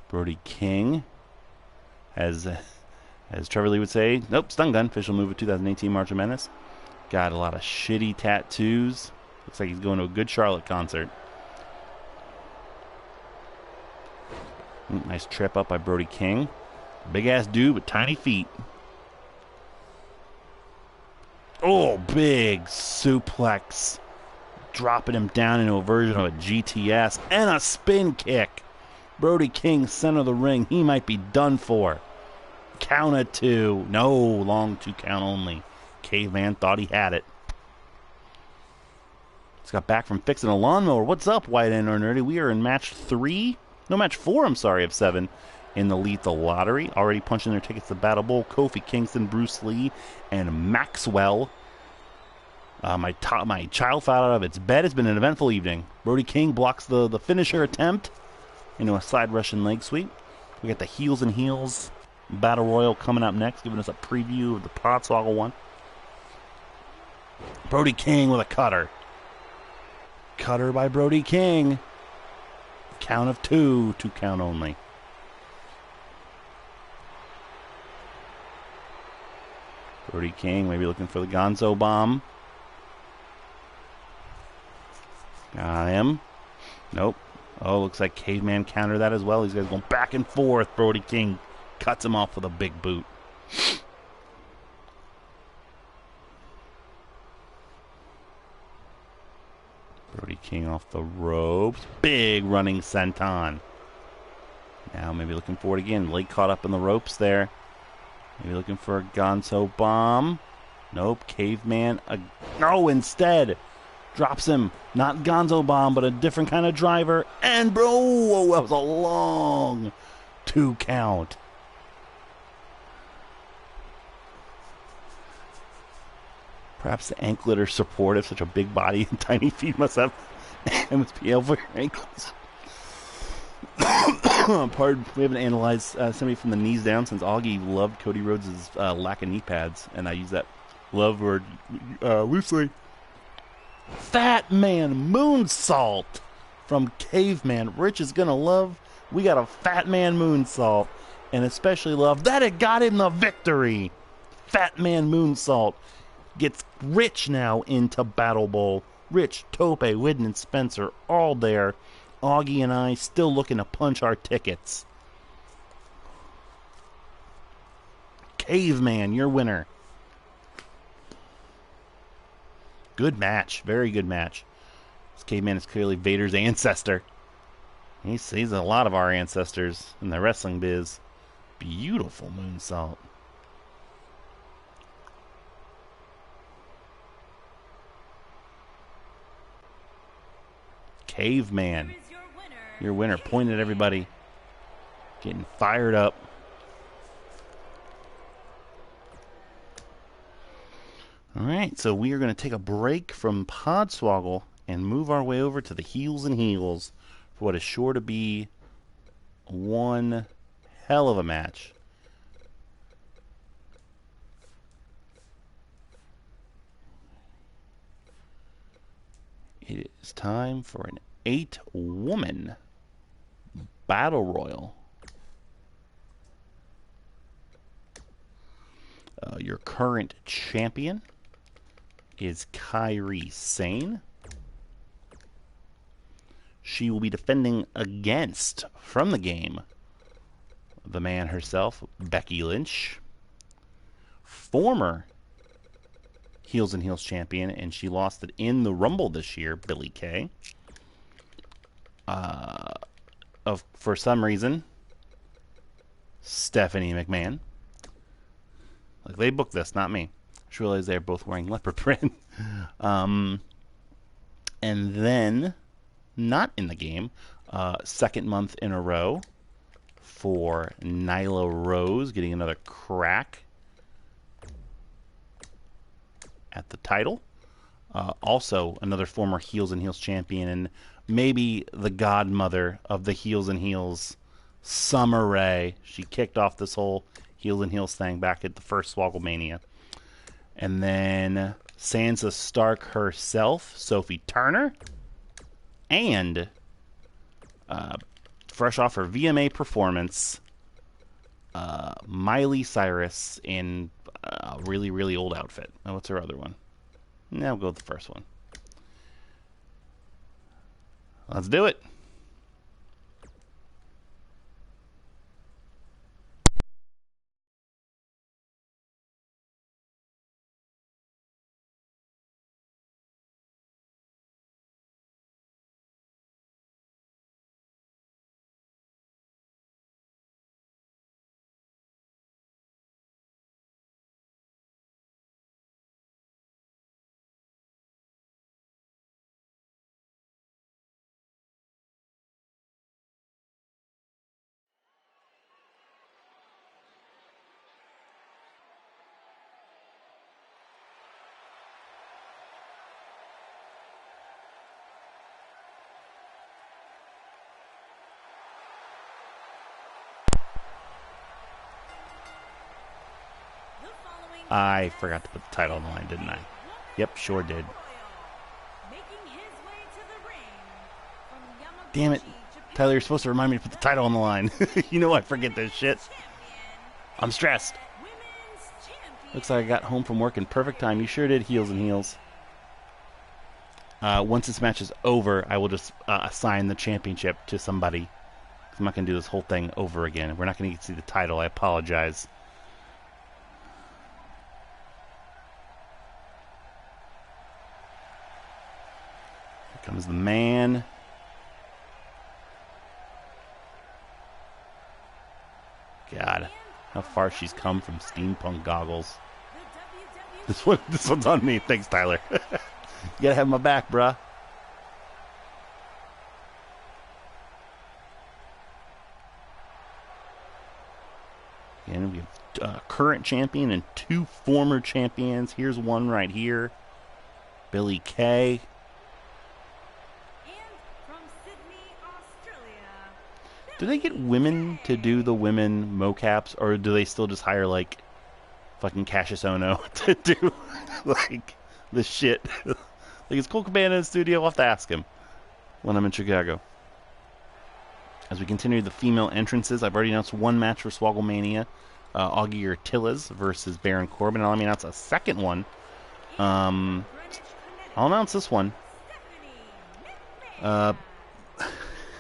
Brody King has, as Trevor Lee would say, nope, stun gun. Official move of 2018 March of Menace. Got a lot of shitty tattoos. Looks like he's going to a Good Charlotte concert. Nice trip up by Brody King. Big ass dude with tiny feet. Oh, big suplex. Dropping him down into a version of a GTS. And a spin kick. Brody King, center of the ring. He might be done for. Count of 2. No, long 2 count only. Caveman thought he had it. Just got back from fixing a lawnmower. What's up, White and Nerdy? We are in match 4, I'm sorry, of 7 in the Lethal Lottery. Already punching their tickets to Battle Bowl. Kofi Kingston, Bruce Lee, and Maxwell. My child fell out of its bed. It's been an eventful evening. Brody King blocks the finisher attempt into a side Russian leg sweep. We got the Heels and Heels Battle Royal coming up next, giving us a preview of the Podswoggle one. Brody King with a cutter. Cutter by Brody King. Count of 2. 2 count only. Brody King maybe looking for the Gonzo bomb. Got him. Nope. Oh, looks like Caveman countered that as well. These guys going back and forth. Brody King cuts him off with a big boot. Brody King off the ropes. Big running senton. Now maybe looking for it again. Leg caught up in the ropes there. Maybe looking for a Gonzo bomb. Nope. Caveman. No, instead. Drops him. Not Gonzo bomb, but a different kind of driver. And bro, that was a long 2 count. Perhaps the anklet or support of such a big body and tiny feet must be able for your ankles. Pardon, we haven't analyzed somebody from the knees down since Augie loved Cody Rhodes' lack of knee pads, and I use that love word loosely. Fat Man Moonsault from Caveman. Rich is gonna love. We got a Fat Man Moonsault, and especially love that it got him the victory. Fat Man Moonsault gets Rich now into Battle Bowl. Rich, Tope, Widden, and Spencer all there. Augie and I still looking to punch our tickets. Caveman, your winner. Good match. Very good match. This Caveman is clearly Vader's ancestor. He's a lot of our ancestors in the wrestling biz. Beautiful moonsault. Caveman. Your winner. Point at everybody. Getting fired up. Alright, so we are going to take a break from Podswoggle and move our way over to the Heels and Heels for what is sure to be one hell of a match. It is time for an 8-woman Battle Royal. Your current champion is Kairi Sane. She will be defending against, from the game, the man herself, Becky Lynch. Former Heels and Heels champion, and she lost it in the Rumble this year, Billie Kay. For some reason, Stephanie McMahon. Like, they booked this, not me. I just realized they're both wearing leopard print. And then, not in the game, second month in a row for Nyla Rose, getting another crack at the title. Also, another former Heels and Heels champion, and maybe the godmother of the Heels and Heels, Summer Rae. She kicked off this whole Heels and Heels thing back at the first Swogglemania. And then Sansa Stark herself, Sophie Turner, and fresh off her VMA performance, Miley Cyrus in a really, really old outfit. Oh, what's her other one? Now we'll go with the first one. Let's do it. I forgot to put the title on the line, didn't I? Yep, sure did. Damn it. Tyler, you're supposed to remind me to put the title on the line. You know I forget this shit. I'm stressed. Looks like I got home from work in perfect time. You sure did, Heels and Heels. Once this match is over, I will just assign the championship to somebody. I'm not going to do this whole thing over again. We're not going to get to see the title. I apologize. Here comes the man. God, how far she's come from steampunk goggles. This one's on me. Thanks, Tyler. You gotta have my back, bruh. And we have a current champion and two former champions. Here's one right here. Billie Kay. Do they get women to do the women mocaps, or do they still just hire like fucking Cassius Ono to do like the shit? Like, is Cole Cabana in the studio? I'll have to ask him when I'm in Chicago. As we continue the female entrances, I've already announced one match for Swogglemania. Augie Urtillas versus Baron Corbin. Now let me announce a second one. I'll announce this one.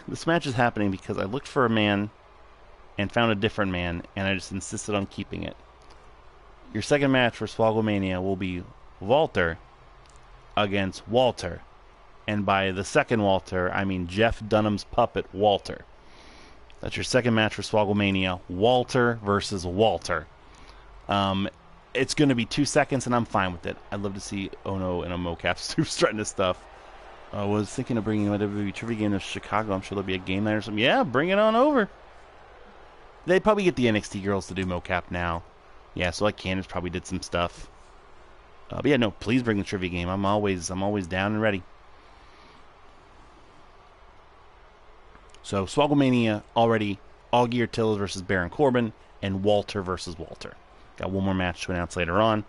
This match is happening because I looked for a man and found a different man, and I just insisted on keeping it. Your second match for Swogglemania will be Walter against Walter. And by the second Walter, I mean Jeff Dunham's puppet, Walter. That's your second match for Swogglemania. Walter versus Walter. It's going to be 2 seconds, and I'm fine with it. I'd love to see Ono in a mocap suit strutting his stuff. I was thinking of bringing a WWE trivia game to Chicago. I'm sure there'll be a game night or something. Yeah, bring it on over. They probably get the NXT girls to do mocap now. Yeah, so like Candace probably did some stuff. But yeah, no, please bring the trivia game. I'm always down and ready. So Swogglemania already, Augie Urtillas versus Baron Corbin, and Walter versus Walter. Got one more match to announce later on.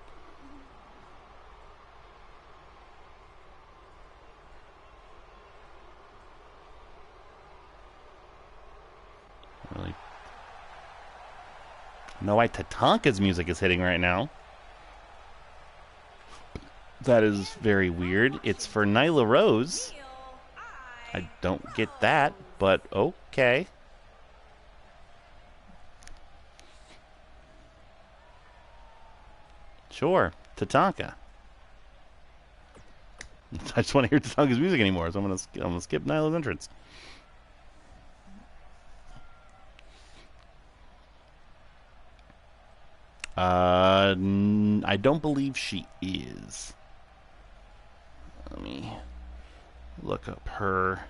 Really. No, why Tatanka's music is hitting right now. That is very weird. It's for Nyla Rose. I don't get that, but okay. Sure, Tatanka. I just want to hear Tatanka's music anymore, so I'm gonna skip Nyla's entrance. I don't believe she is. Let me look up her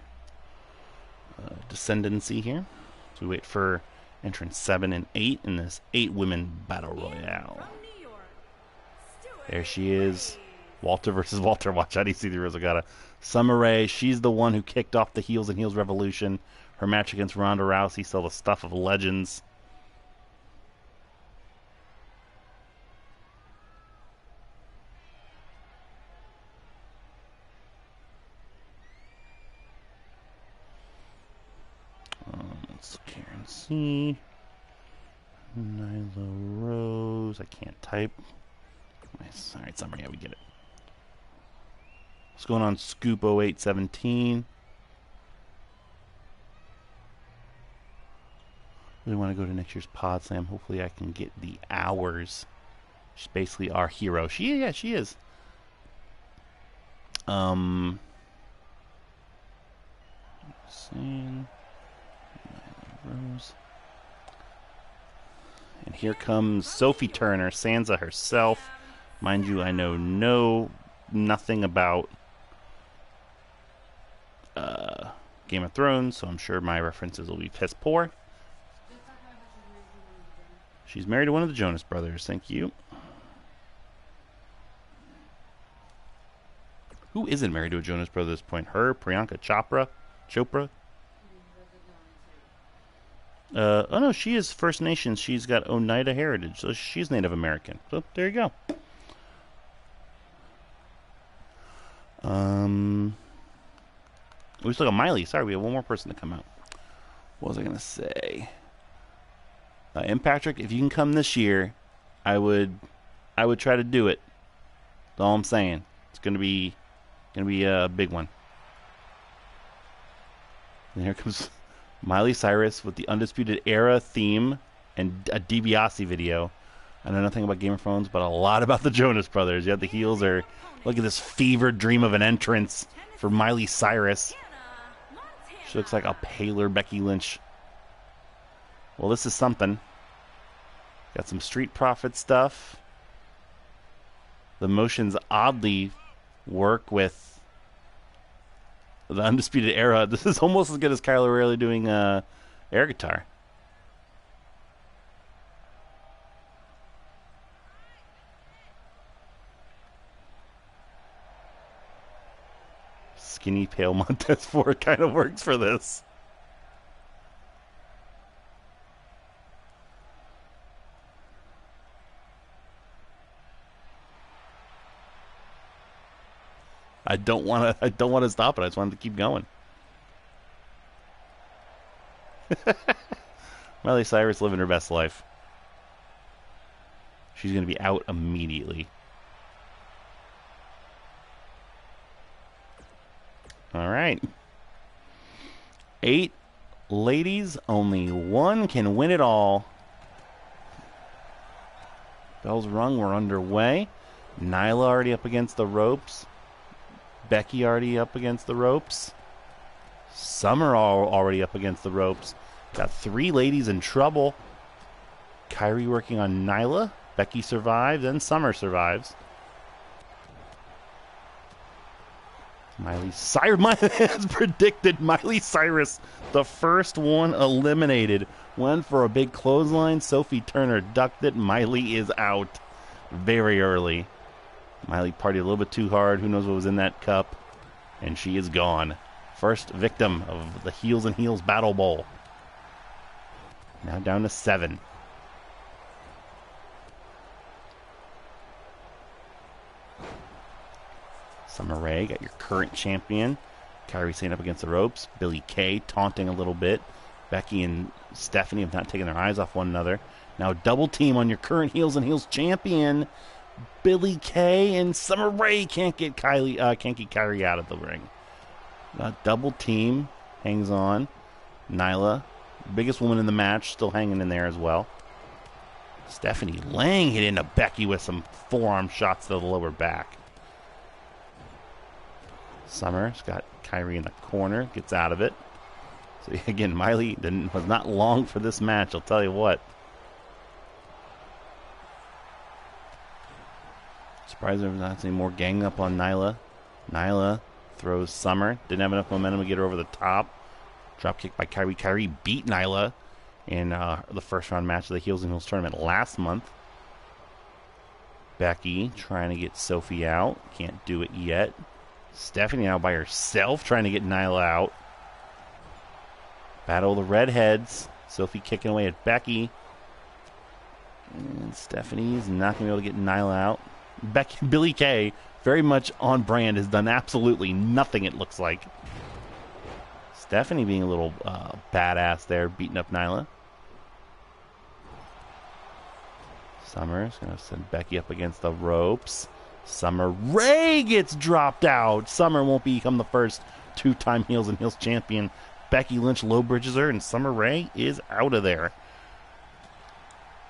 descendancy here. So we wait for entrance 7 and 8 in this 8-women battle royale. There she is. Walter versus Walter. Watch out, EC3 Rosagata. Summer Rae, she's the one who kicked off the Heels and Heels Revolution. Her match against Ronda Rousey, still the stuff of legends. Let's look here and see. Nyla Rose. I can't type. Nice. Alright, Summer, yeah, we get it. What's going on, Scoop 0817? Really want to go to next year's Pod Slam. Hopefully I can get the hours. She's basically our hero. She is. Scene. Rose. And here comes Sophie Turner, Sansa herself. Mind you, I know nothing about Game of Thrones, so I'm sure my references will be piss poor. She's married to one of the Jonas Brothers. Thank you. Who isn't married to a Jonas Brother at this point? Her, Priyanka Chopra? Oh no, she is First Nations. She's got Oneida heritage, so she's Native American. So there you go. We still got Miley. Sorry, we have one more person to come out. What was I gonna say? And Patrick, if you can come this year, I would try to do it. That's all I'm saying. It's gonna be a big one. And here comes Miley Cyrus with the Undisputed Era theme and a DiBiase video. I know nothing about Game of Thrones, but a lot about the Jonas Brothers. You have the heels are. Look at this fevered dream of an entrance for Miley Cyrus. She looks like a paler Becky Lynch. Well, this is something. Got some Street Profit stuff. The motions oddly work with the Undisputed Era. This is almost as good as Kyle O'Reilly doing air guitar. Skinny pale Montez Ford kind of works for this. I don't want to stop it. I just wanted to keep going. Miley Cyrus living her best life. She's going to be out immediately. All right. 8 ladies, only one can win it all. Bells rung, we're underway. Nyla already up against the ropes. Becky already up against the ropes. Summer already up against the ropes. Got 3 ladies in trouble. Kairi working on Nyla. Becky survives, and Summer survives. Miley Cyrus, as predicted, Miley Cyrus, the first one eliminated. Went for a big clothesline. Sophie Turner ducked it. Miley is out very early. Miley partied a little bit too hard. Who knows what was in that cup? And she is gone. First victim of the Heels and Heels Battle Bowl. Now down to 7. Summer Rae, got your current champion. Kairi Sane up against the ropes. Billie Kay taunting a little bit. Becky and Stephanie have not taken their eyes off one another. Now double team on your current Heels and Heels champion. Billie Kay and Summer Rae can't get Kairi out of the ring. Double team hangs on. Nyla, biggest woman in the match, still hanging in there as well. Stephanie laying it into Becky with some forearm shots to the lower back. Summer's got Kairi in the corner, gets out of it. So again, Miley was not long for this match, I'll tell you what. Surprised there's not any more gang up on Nyla. Nyla throws Summer. Didn't have enough momentum to get her over the top. Drop kick by Kairi. Kairi beat Nyla in the first round match of the Heels and Heels tournament last month. Becky trying to get Sophie out. Can't do it yet. Stephanie now by herself trying to get Nyla out. Battle of the Redheads. Sophie kicking away at Becky. And Stephanie's not going to be able to get Nyla out. Billie Kay, very much on brand, has done absolutely nothing, it looks like. Stephanie being a little badass there, beating up Nyla. Summer's going to send Becky up against the ropes. Summer Rae gets dropped out. Summer won't become the first 2-time Heels and Heels champion. Becky Lynch low bridges her, and Summer Rae is out of there.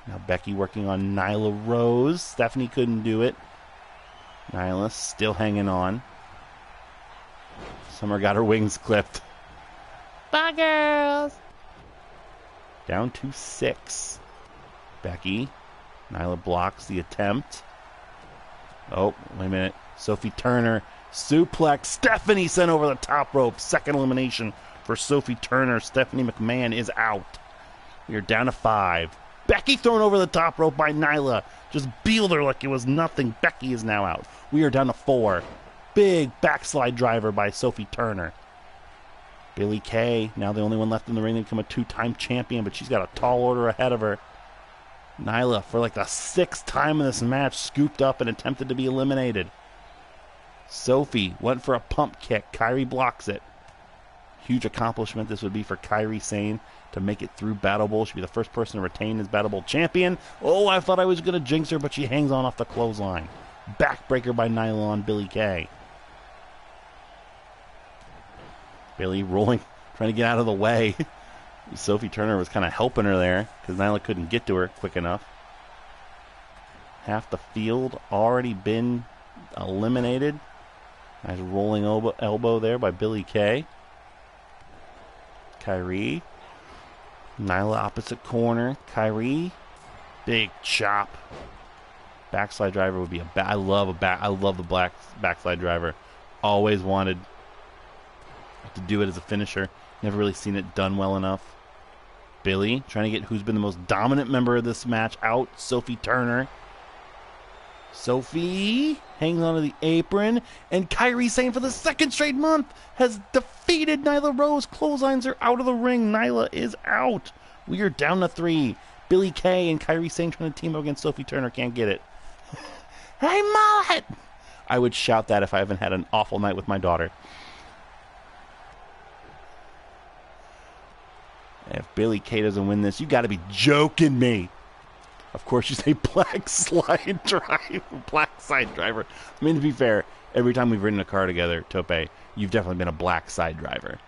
Now Becky working on Nyla Rose. Stephanie couldn't do it. Nyla still hanging on. Summer got her wings clipped. Bye, girls. Down to 6. Becky. Nyla blocks the attempt. Oh, wait a minute. Sophie Turner suplex. Stephanie sent over the top rope. Second elimination for Sophie Turner. Stephanie McMahon is out. We are down to 5. Becky thrown over the top rope by Nyla. Just bealed her like it was nothing. Becky is now out. We are down to 4. Big backslide driver by Sophie Turner. Billie Kay, now the only one left in the ring to become a 2-time champion, but she's got a tall order ahead of her. Nyla, for like the 6th time in this match, scooped up and attempted to be eliminated. Sophie went for a pump kick. Kairi blocks it. Huge accomplishment this would be for Kairi Sane to make it through Battle Bowl. She'd be the first person to retain as Battle Bowl champion. Oh, I thought I was going to jinx her, but she hangs on off the clothesline. Backbreaker by Nyla on Billie Kay. Billie rolling, trying to get out of the way. Sophie Turner was kind of helping her there because Nyla couldn't get to her quick enough. Half the field already been eliminated. Nice rolling elbow there by Billie Kay. Kairi. Nyla opposite corner. Kairi. Big chop. Backslide driver would be I love the backslide driver. Always wanted to do it as a finisher. Never really seen it done well enough. Billie trying to get who's been the most dominant member of this match out. Sophie Turner. Sophie hangs onto the apron, and Kairi Sane for the 2nd straight month has defeated Nyla Rose. Clotheslines are out of the ring. Nyla is out. We are down to 3. Billie Kay and Kairi Sane trying to team up against Sophie Turner. Can't get it. Hey, Mullet! I would shout that if I haven't had an awful night with my daughter. If Billie Kay doesn't win this, you got to be joking me. Of course, you say black slide drive, black side driver. I mean, to be fair, every time we've ridden a car together, Tope, you've definitely been a black side driver.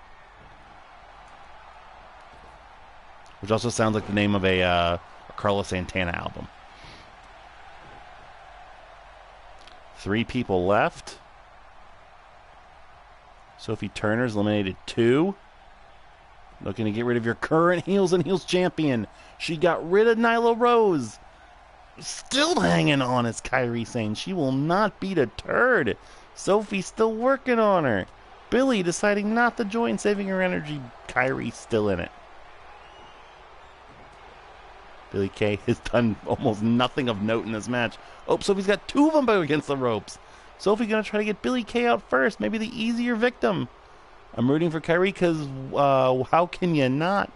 Which also sounds like the name of a Carlos Santana album. 3 people left. Sophie Turner's eliminated 2. Looking to get rid of your current Heels and Heels champion. She got rid of Nyla Rose. Still hanging on is Kairi Sane. She will not be deterred. Sophie's still working on her. Billie deciding not to join, saving her energy. Kairi still in it. Billie Kay has done almost nothing of note in this match. Oh, Sophie's got 2 of them against the ropes. Sophie going to try to get Billie Kay out first. Maybe the easier victim. I'm rooting for Kairi because how can you not?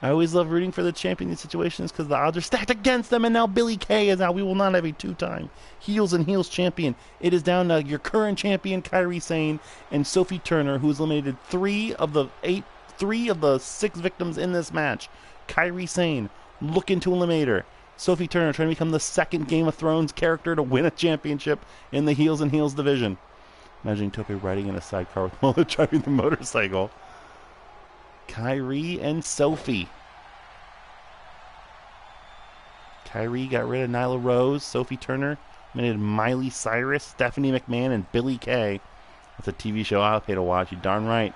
I always love rooting for the champion in these situations because the odds are stacked against them. And now Billie Kay is out. We will not have a 2-time Heels and Heels champion. It is down to your current champion, Kairi Sane, and Sophie Turner, who has eliminated 3 of the 6 victims in this match. Kairi Sane looking to eliminate her. Sophie Turner trying to become the second Game of Thrones character to win a championship in the Heels and Heels division. Imagining Tope riding in a sidecar with Mola driving the motorcycle. Kairi and Sophie. Kairi got rid of Nyla Rose. Sophie Turner eliminated Miley Cyrus, Stephanie McMahon, and Billie Kay. That's a TV show I'll pay to watch. You darn right.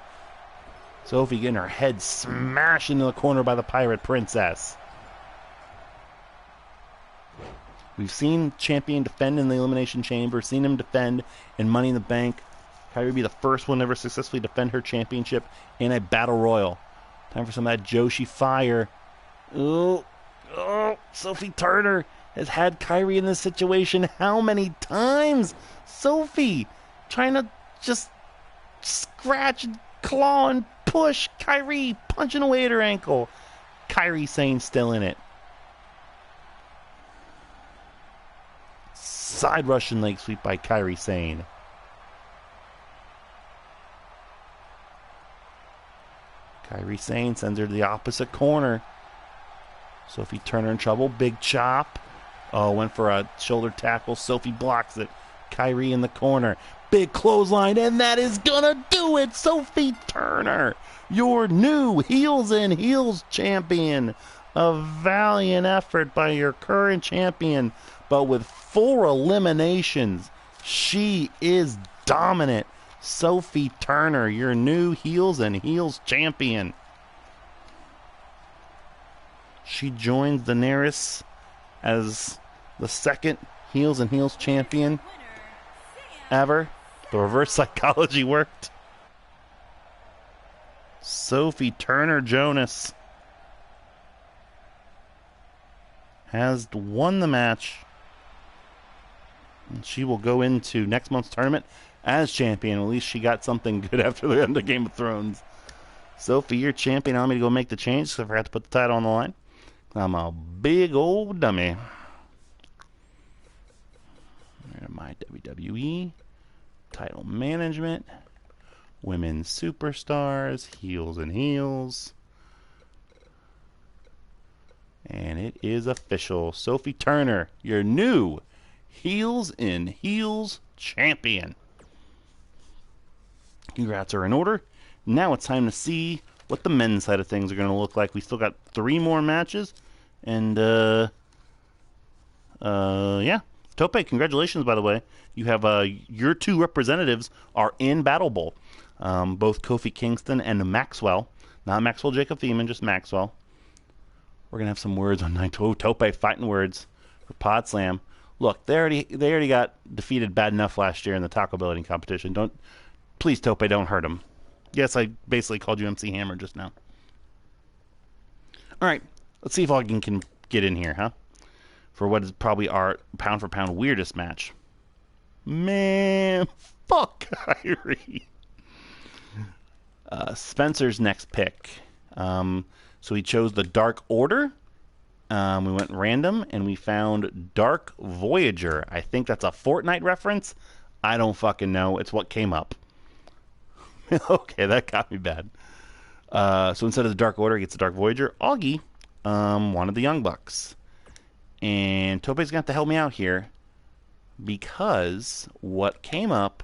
Sophie getting her head smashed into the corner by the Pirate Princess. We've seen champion defend in the Elimination Chamber, seen him defend in Money in the Bank. Kairi be the first one to ever successfully defend her championship in a Battle Royal. Time for some of that Joshi fire. Oh, Sophie Turner has had Kairi in this situation how many times? Sophie trying to just scratch and claw and push. Kairi punching away at her ankle. Kairi Sane still in it. Side Russian leg sweep by Kairi Sane. Kairi Sane sends her to the opposite corner. Sophie Turner in trouble. Big chop. Oh, went for a shoulder tackle. Sophie blocks it. Kairi in the corner. Big clothesline, and that is gonna do it. Sophie Turner, your new Heels and Heels champion. A valiant effort by your current champion, but with 4 eliminations, she is dominant. Sophie Turner, your new Heels and Heels champion. She joins Daenerys as the second Heels and Heels champion ever. The reverse psychology worked. Sophie Turner Jonas has won the match. And she will go into next month's tournament as champion. At least she got something good after the end of Game of Thrones. Sophie, you're champion. Allow me to go make the change because I forgot to put the title on the line. I'm a big old dummy. My WWE title management, women's superstars, Heels and Heels. And it is official. Sophie Turner, your new Heels in Heels champion. Congrats are in order. Now it's time to see what the men's side of things are going to look like. We still got 3 more matches. And, yeah. Tope, congratulations, by the way. You have, your 2 representatives are in BattleBowl. Both Kofi Kingston and Maxwell. Not Maxwell Jacob Thiemann, just Maxwell. We're going to have some words on night 2. Tope fighting words for Pod Slam. Look, they already got defeated bad enough last year in the Taco Bell eating competition. Please, Tope, don't hurt them. Yes, I basically called you MC Hammer just now. All right, let's see if Ogden can get in here, huh? For what is probably our pound-for-pound weirdest match. Man, fuck Kyrie. Spencer's next pick. So he chose the Dark Order. We went random, and we found Dark Voyager. I think that's a Fortnite reference. I don't fucking know. It's what came up. Okay, that got me bad. So instead of the Dark Order, he gets the Dark Voyager. Augie wanted the Young Bucks. And Tope's going to have to help me out here, because what came up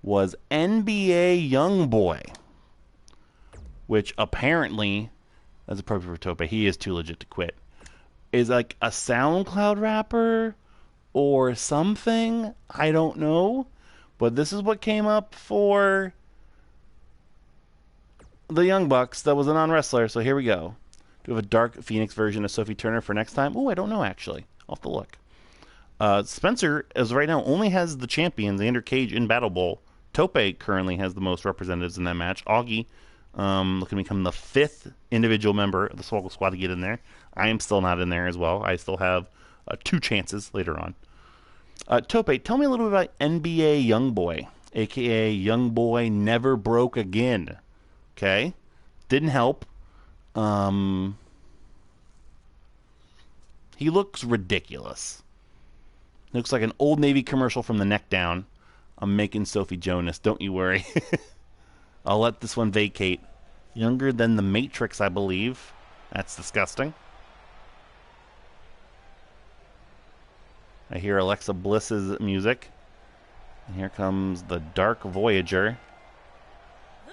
was NBA Youngboy, which apparently, that's appropriate for Tope, he is too legit to quit, is like a SoundCloud rapper or something. I don't know. But this is what came up for the Young Bucks. That was a non-wrestler, so here we go. Do we have a Dark Phoenix version of Sophie Turner for next time? Ooh, I don't know, actually. I'll have to look. Spencer, as right now, only has the champions, Xander Cage, in BattleBowl. Tope currently has the most representatives in that match. Augie, looking to become the 5th individual member of the Swoggle Squad to get in there. I am still not in there as well. I still have 2 chances later on. Tope, tell me a little bit about NBA Youngboy, a.k.a. Youngboy Never Broke Again. Okay? Didn't help. He looks ridiculous. Looks like an Old Navy commercial from the neck down. I'm making Sophie Jonas, don't you worry. I'll let this one vacate. Younger than the Matrix, I believe. That's disgusting. I hear Alexa Bliss's music. And here comes the Dark Voyager.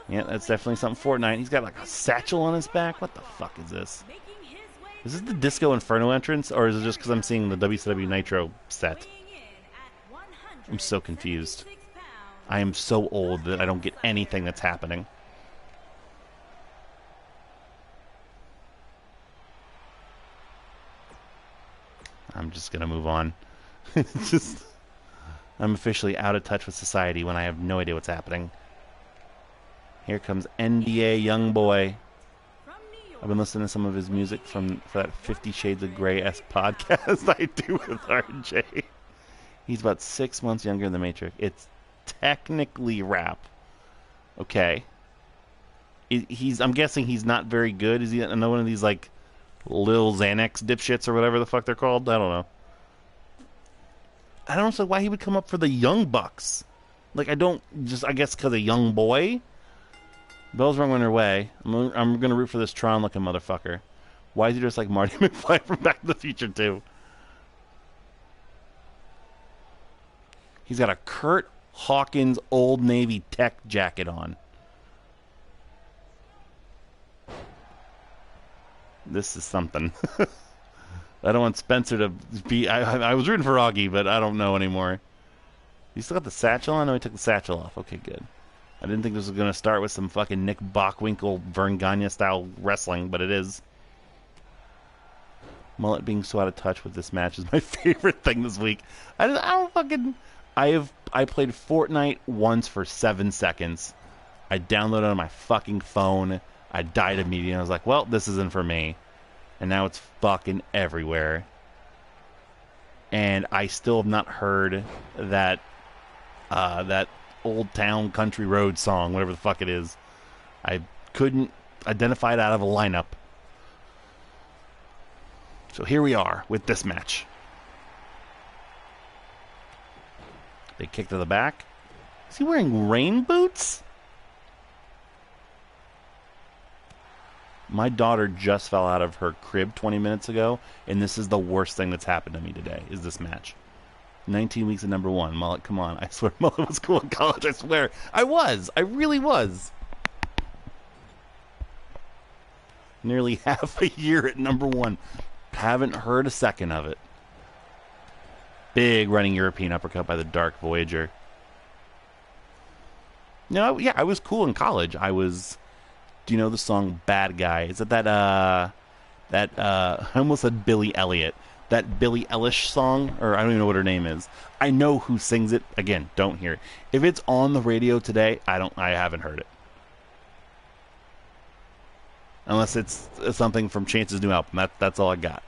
Yeah, that's definitely something Fortnite. He's got like a satchel on his back. What the fuck is this? Is this the Disco Inferno entrance, or is it just because I'm seeing the WCW Nitro set? I'm so confused. I am so old that I don't get anything that's happening. I'm just going to move on. I'm officially out of touch with society when I have no idea what's happening. Here comes NBA Youngboy. I've been listening to some of his music for that 50 Shades of Grey-esque podcast I do with RJ. He's about 6 months younger than the Matrix. It's technically rap. Okay. I'm guessing he's not very good. Is he another one of these, like, Lil Xanax dipshits or whatever the fuck they're called? I don't know. I don't know why he would come up for the Young Bucks. Like, I guess because a young boy? Bell's running her way. I'm going to root for this Tron-looking motherfucker. Why is he just like Marty McFly from Back to the Future 2? He's got a Kurt Hawkins Old Navy tech jacket on. This is something. I don't want Spencer to be... I was rooting for Augie, but I don't know anymore. You still got the satchel on? No, he took the satchel off. Okay, good. I didn't think this was going to start with some fucking Nick Bockwinkel, Vern Gagne-style wrestling, but it is. Mullet being so out of touch with this match is my favorite thing this week. I played Fortnite once for 7 seconds. I downloaded it on my fucking phone. I died immediately. I was like, well, this isn't for me. And now it's fucking everywhere. And I still have not heard that Old Town Country Road song, whatever the fuck it is. I couldn't identify it out of a lineup. So here we are with this match. Big kick to the back. Is he wearing rain boots? My daughter just fell out of her crib 20 minutes ago, and this is the worst thing that's happened to me today, is this match. 19 weeks at number 1. Mullet, come on. I swear Mullet was cool in college, I swear. I was. I really was. Nearly half a year at number 1. Haven't heard a second of it. Big running European uppercut by the Dark Voyager. No, yeah, I was cool in college. I was... Do you know the song Bad Guy? Is it I almost said Billy Elliot. That Billie Eilish song, or I don't even know what her name is. I know who sings it. Again, don't hear it. If it's on the radio today, I haven't heard it. Unless it's something from Chance's new album. That's all I got.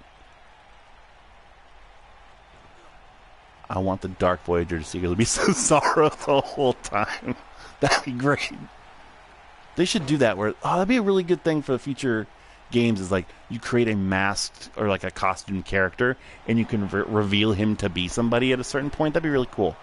I want the Dark Voyager to secretly be so sorrow the whole time. That'd be great. They should do that where, that'd be a really good thing for the future games, is like you create a masked or like a costume character and you can reveal him to be somebody at a certain point. That'd be really cool.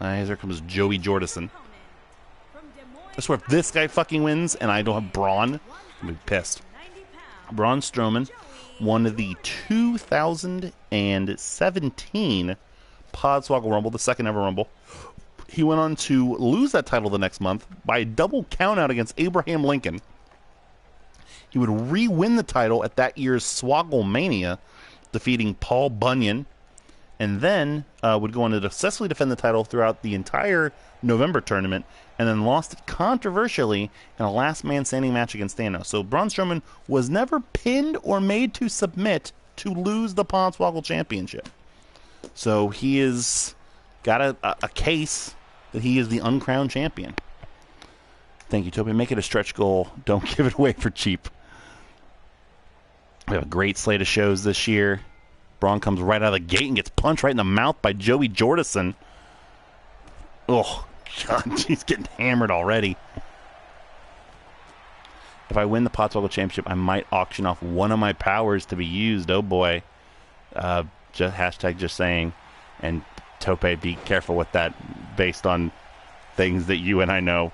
Here comes Joey Jordison. From Des Moines, I swear, if this guy fucking wins and I don't have Braun, I'm going to be pissed. 90 pounds. Braun Strowman won the 2017 Podswoggle Rumble, the second ever Rumble. He went on to lose that title the next month by a double countout against Abraham Lincoln. He would re-win the title at that year's Swoggle Mania, defeating Paul Bunyan, and then would go on to successfully defend the title throughout the entire November tournament, and then lost it controversially in a last man standing match against Thanos. So Braun Strowman was never pinned or made to submit to lose the Podswoggle Championship. So he is got a case that he is the uncrowned champion. Thank you, Toby. Make it a stretch goal. Don't give it away for cheap. We have a great slate of shows this year. Braun comes right out of the gate and gets punched right in the mouth by Joey Jordison. Oh, God, he's getting hammered already. If I win the Podswoggle Championship, I might auction off one of my powers to be used. Oh, boy. Just saying. And Tope, be careful with that based on things that you and I know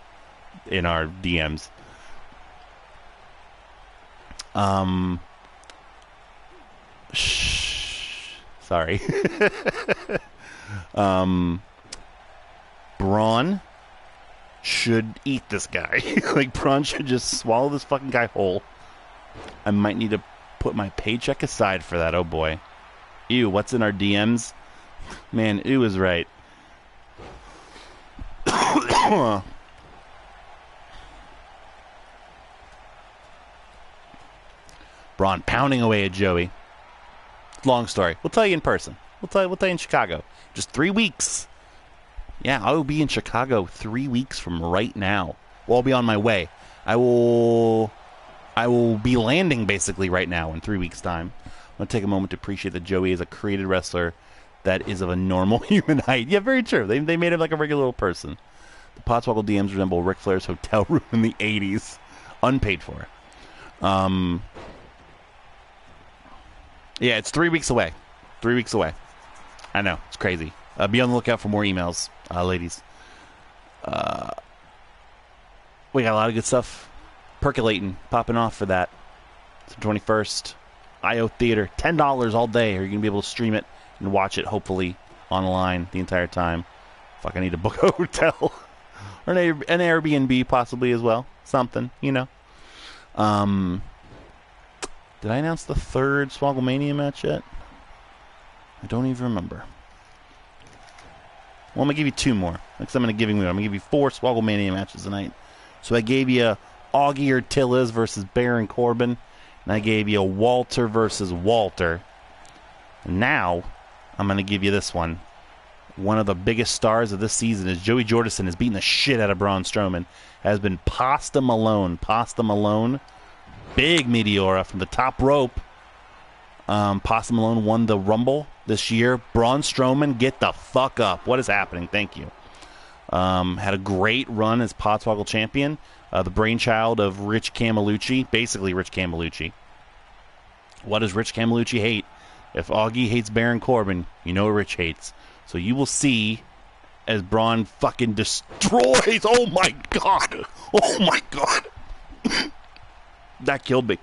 in our DMs. Sorry. Braun should eat this guy. Like, Braun should just swallow this fucking guy whole. I might need to put my paycheck aside for that. Oh, boy. Ew, what's in our DMs? Man, ew is right. Braun pounding away at Joey. Long story. We'll tell you in person. We'll tell you in Chicago. Just 3 weeks. Yeah, I will be in Chicago 3 weeks from right now. Well, I'll be on my way. I will be landing basically right now in 3 weeks' time. I'm going to take a moment to appreciate that Joey is a created wrestler that is of a normal human height. Yeah, very true. They made him like a regular little person. The Podswoggle DMs resemble Ric Flair's hotel room in the 80s. Unpaid for. Yeah, it's 3 weeks away. 3 weeks away. I know, it's crazy. Be on the lookout for more emails, ladies. We got a lot of good stuff percolating, popping off for that. It's the 21st. IO Theater, $10 all day. Are you going to be able to stream it and watch it, hopefully, online the entire time? Fuck, I need to book a hotel. Or an Airbnb, possibly, as well. Something, you know. Did I announce the third Swogglemania match yet? I don't even remember. Well, I'm going to give you two more. Next time I'm going to give you 4 Swogglemania matches tonight. So I gave you Augie Ortiz versus Baron Corbin. And I gave you Walter versus Walter. And now, I'm going to give you this one. One of the biggest stars of this season is Joey Jordison is beating the shit out of Braun Strowman. Has been Pasta Malone. Pasta Malone. Big Meteora from the top rope. Pasta Malone won the Rumble this year. Braun Strowman, get the fuck up. What is happening? Thank you. Had a great run as Podswoggle champion. The brainchild of Rich Camelucci. Basically Rich Camelucci. What does Rich Camelucci hate? If Augie hates Baron Corbin, you know Rich hates. So you will see as Braun fucking destroys. Oh my god. Oh my god. That killed me.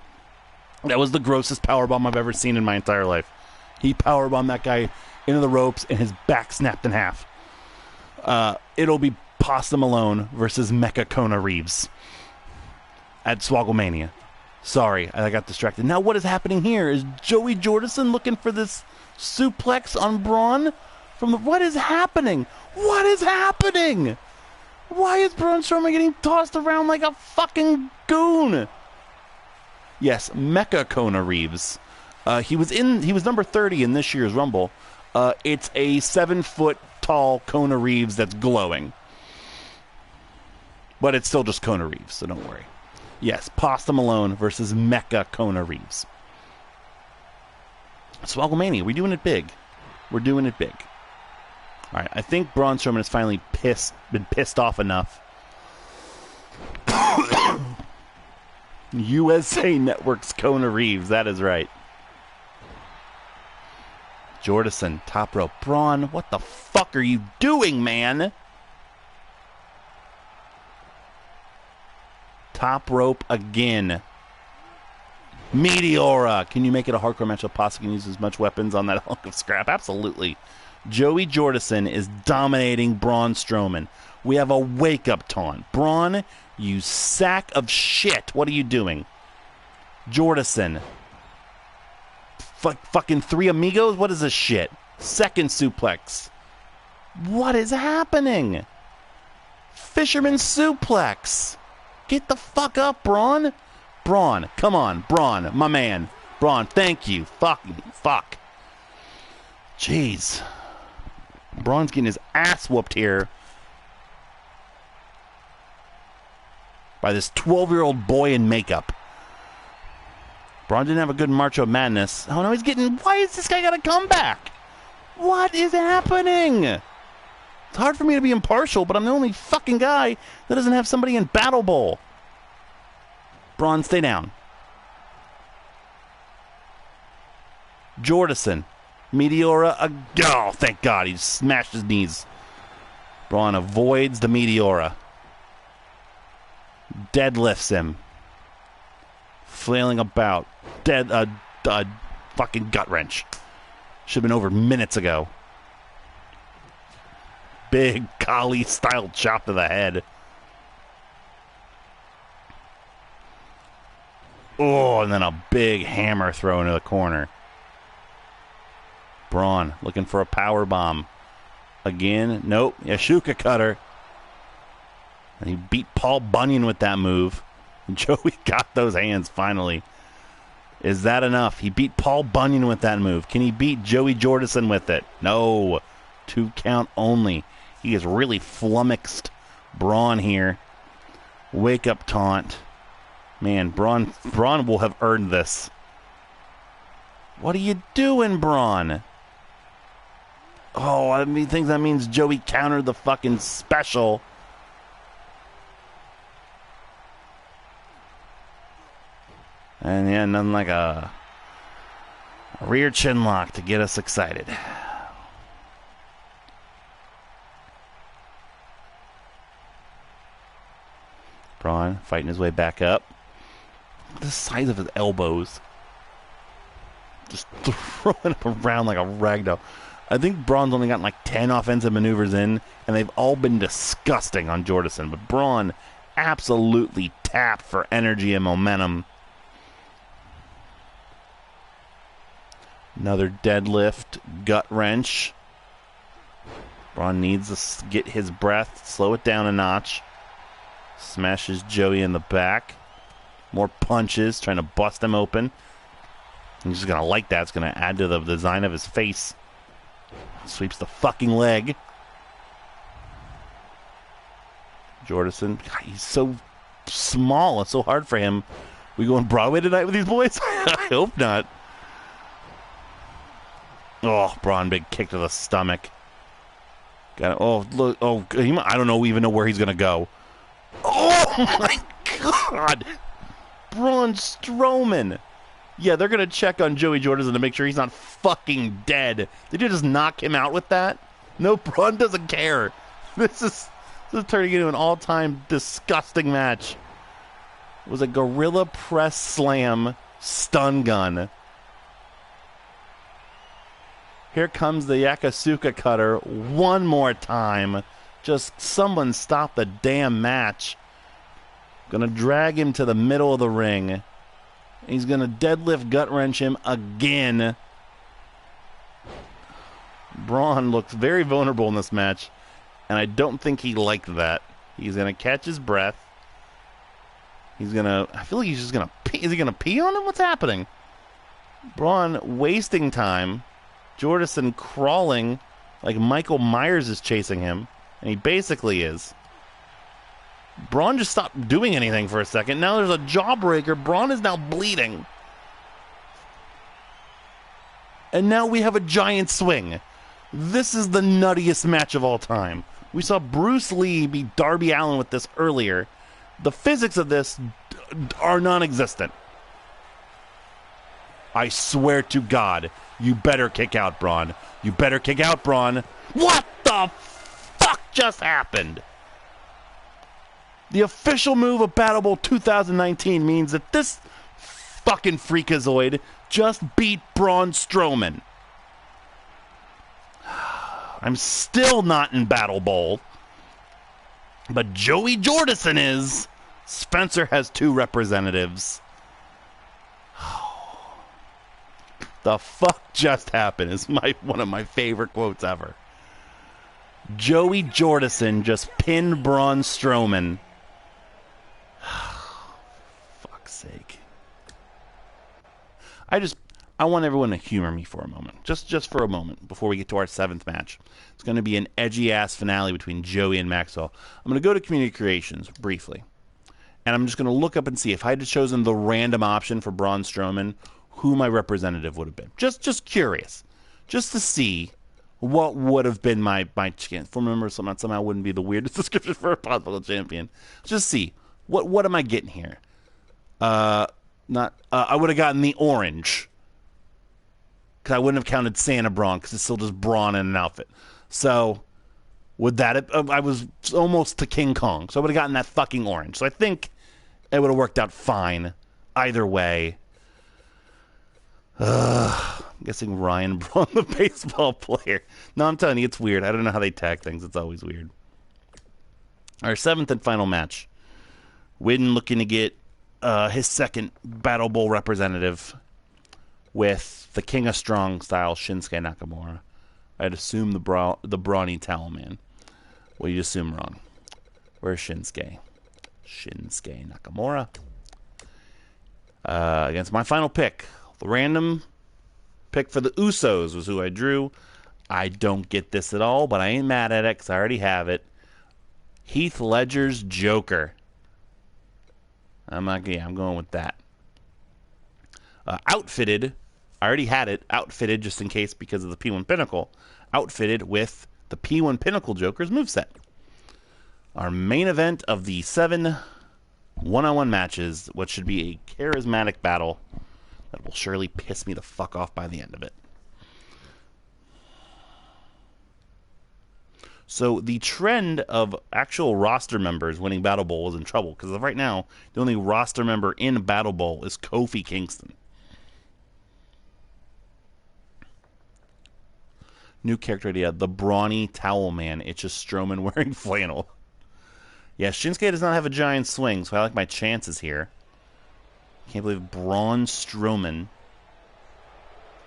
That was the grossest powerbomb I've ever seen in my entire life. He powerbombed that guy into the ropes and his back snapped in half. It'll be Pasta Malone versus Mecha Kona Reeves at Swogglemania. Sorry, I got distracted. Now what is happening here? Is Joey Jordison looking for this suplex on Braun? What is happening? What is happening? Why is Braun Strowman getting tossed around like a fucking goon? Yes, Mecha Kona Reeves. He was number 30 in this year's Rumble. It's a 7-foot tall Kona Reeves that's glowing. But it's still just Kona Reeves, so don't worry. Yes, Pasta Malone versus Mecha Kona Reeves. Swogglemania, we're doing it big. We're doing it big. All right, I think Braun Strowman has finally been pissed off enough. USA Network's Kona Reeves, that is right. Jordison, top rope. Braun, what the fuck are you doing, man? Top rope again. Meteora. Can you make it a hardcore match so Pasa can use as much weapons on that hunk of scrap? Absolutely. Joey Jordison is dominating Braun Strowman. We have a wake-up taunt. Braun, you sack of shit. What are you doing? Jordison. Fucking three amigos? What is this shit? Second suplex. What is happening? Fisherman suplex. Get the fuck up, Braun. Braun, come on. Braun, my man. Braun, thank you. Fuck. Jeez. Braun's getting his ass whooped here by this 12-year-old boy in makeup. Braun didn't have a good March of Madness. Oh no, he's getting... Why is this guy got a comeback? What is happening? It's hard for me to be impartial, but I'm the only fucking guy that doesn't have somebody in BattleBowl. Braun, stay down. Jordison. Meteora. Oh, thank God. He smashed his knees. Braun avoids the Meteora. Deadlifts him. Flailing about. Fucking gut wrench. Should have been over minutes ago. Big Kali style chop to the head. Oh, and then a big hammer throw into the corner. Braun looking for a power bomb. Again, nope. Yashuka cutter. And he beat Paul Bunyan with that move. Joey got those hands finally. Is that enough? He beat Paul Bunyan with that move. Can he beat Joey Jordison with it? No. 2 count only. He has really flummoxed Braun here. Wake up taunt. Man, Braun will have earned this. What are you doing, Braun? Oh, I think that means Joey countered the fucking special. And yeah, nothing like a rear chin lock to get us excited. Braun fighting his way back up. The size of his elbows. Just throwing him around like a ragdoll. I think Braun's only gotten like 10 offensive maneuvers in, and they've all been disgusting on Jordison. But Braun absolutely tapped for energy and momentum. Another deadlift, gut wrench. Braun needs to get his breath, slow it down a notch. Smashes Joey in the back. More punches, trying to bust him open. He's just going to like that. It's going to add to the design of his face. Sweeps the fucking leg. Jordison, God, he's so small. It's so hard for him. We going Broadway tonight with these boys? I hope not. Oh, Braun, big kick to the stomach. Got it. Oh, look. Oh, I don't even know where he's going to go. Oh, my God. Braun Strowman. Yeah, they're going to check on Joey Jordison to make sure he's not fucking dead. Did you just knock him out with that? No, Braun doesn't care. This is turning into an all-time disgusting match. It was a gorilla press slam stun gun. Here comes the Yakasuka cutter one more time. Just someone stop the damn match. Gonna drag him to the middle of the ring. He's going to deadlift gut wrench him again. Braun looks very vulnerable in this match, and I don't think he liked that. He's going to catch his breath. He's going to... I feel like he's just going to pee. Is he going to pee on him? What's happening? Braun wasting time. Jordison crawling like Michael Myers is chasing him, and he basically is. Braun just stopped doing anything for a second. Now there's a jawbreaker. Braun is now bleeding. And now we have a giant swing. This is the nuttiest match of all time. We saw Bruce Lee beat Darby Allin with this earlier. The physics of this are non-existent. I swear to God, You better kick out, Braun. You better kick out, Braun. What the fuck just happened? The official move of BattleBowl 2019 means that this fucking freakazoid just beat Braun Strowman. I'm still not in BattleBowl, but Joey Jordison is. Spencer has 2 representatives. The fuck just happened is one of my favorite quotes ever. Joey Jordison just pinned Braun Strowman. Fuck's sake. I want everyone to humor me for a moment. Just for a moment before we get to our 7th match. It's going to be an edgy-ass finale between Joey and Maxwell. I'm going to go to Community Creations briefly. And I'm just going to look up and see if I had chosen the random option for Braun Strowman, who my representative would have been. Just curious. Just to see what would have been my chance. Remember, somehow wouldn't be the weirdest description for a Podswoggle champion. Just see. What am I getting here? I would have gotten the orange. Because I wouldn't have counted Santa Braun, because it's still just Braun in an outfit. So, would that have, I was almost to King Kong, so I would have gotten that fucking orange. So I think it would have worked out fine either way. I'm guessing Ryan Braun, the baseball player. No, I'm telling you, it's weird. I don't know how they tag things. It's always weird. Our 7th and final match. Win looking to get his 2nd BattleBowl representative with the King of Strong style Shinsuke Nakamura. I'd assume the brawny towel man. Well, you assume wrong. Where's Shinsuke? Shinsuke Nakamura. Against my final pick. The random pick for the Usos was who I drew. I don't get this at all, but I ain't mad at it because I already have it. Heath Ledger's Joker. I'm going with that. Outfitted. I already had it. Outfitted just in case because of the P1 Pinnacle. Outfitted with the P1 Pinnacle Joker's moveset. Our main event of the 7 one-on-one matches, what should be a charismatic battle that will surely piss me the fuck off by the end of it. So the trend of actual roster members winning BattleBowl is in trouble, because right now, the only roster member in BattleBowl is Kofi Kingston. New character idea, the brawny towel man. It's just Strowman wearing flannel. Yeah, Shinsuke does not have a giant swing, so I like my chances here. Can't believe Braun Strowman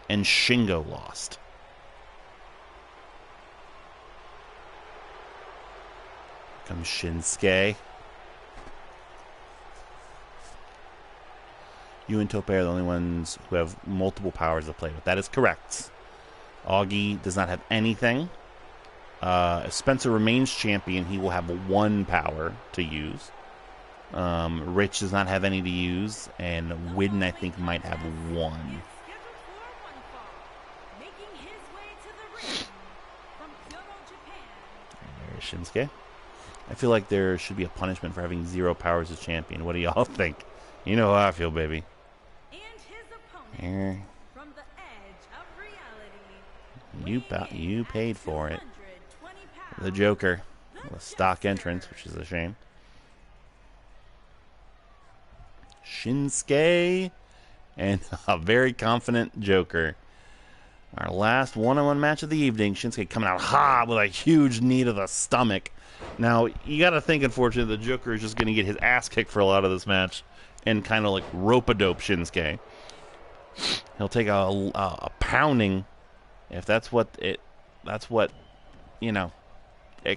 and Shingo lost. Comes Shinsuke. You and Tope are the only ones who have multiple powers to play with. That is correct. Augie does not have anything. If Spencer remains champion, he will have 1 power to use. Rich does not have any to use, and Widden, I think, might have 1. There's Shinsuke. I feel like there should be a punishment for having 0 powers as champion. What do y'all think? You know how I feel, baby. And his opponent from the edge of reality. You paid for it. The Joker. The stock entrance, which is a shame. Shinsuke and a very confident Joker. Our last one-on-one match of the evening. Shinsuke coming out with a huge knee to the stomach. Now, you got to think, unfortunately, the Joker is just going to get his ass kicked for a lot of this match and kind of like rope-a-dope Shinsuke. He'll take a pounding if that's what it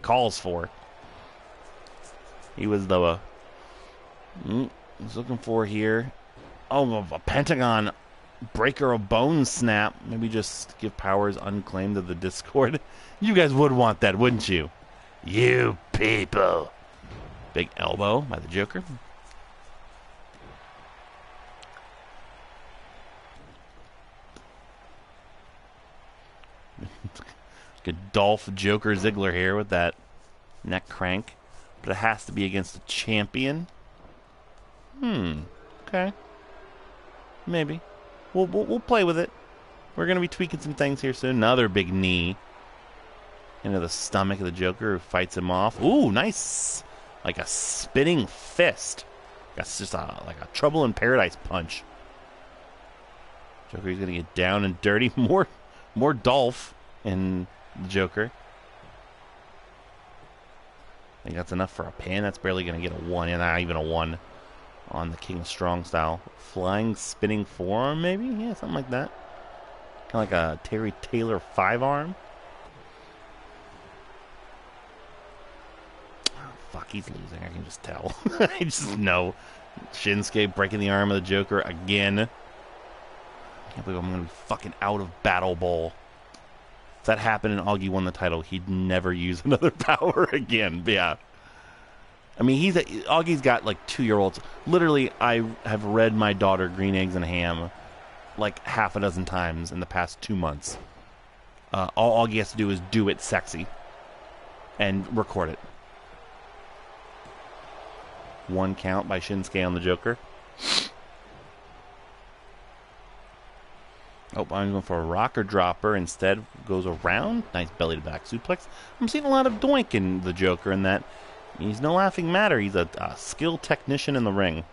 calls for. He was he's looking for here. Oh, a Pentagon Breaker of Bones snap. Maybe just give powers unclaimed to the Discord. You guys would want that, wouldn't you? You people. Big elbow by the Joker. Good Dolph Joker Ziggler here with that neck crank. But it has to be against a champion. Okay. Maybe. We'll play with it. we're going to be tweaking some things here soon. Another big knee into the stomach of the Joker, who fights him off. Ooh, nice. Like a spinning fist. That's just like a Trouble in Paradise punch. Joker's going to get down and dirty. More Dolph in the Joker. I think that's enough for a pin. That's barely going to get a 1. And not even a 1 on the King of Strong style. Flying spinning forearm, maybe? Yeah, something like that. Kind of like a Terry Taylor 5-arm. Oh, fuck, he's losing. I can just tell. I just know. Shinsuke breaking the arm of the Joker again. I can't believe I'm going to be fucking out of BattleBowl. If that happened and Augie won the title, he'd never use another power again. But yeah. I mean, Augie's got like 2-year-olds. Literally, I have read my daughter Green Eggs and Ham like half a dozen times in the past 2 months. All Augie has to do is do it sexy and record it. 1 count by Shinsuke on the Joker. Oh, I'm going for a rocker dropper. Instead, goes around. Nice belly to back suplex. I'm seeing a lot of doink in the Joker in that he's no laughing matter. He's a skilled technician in the ring.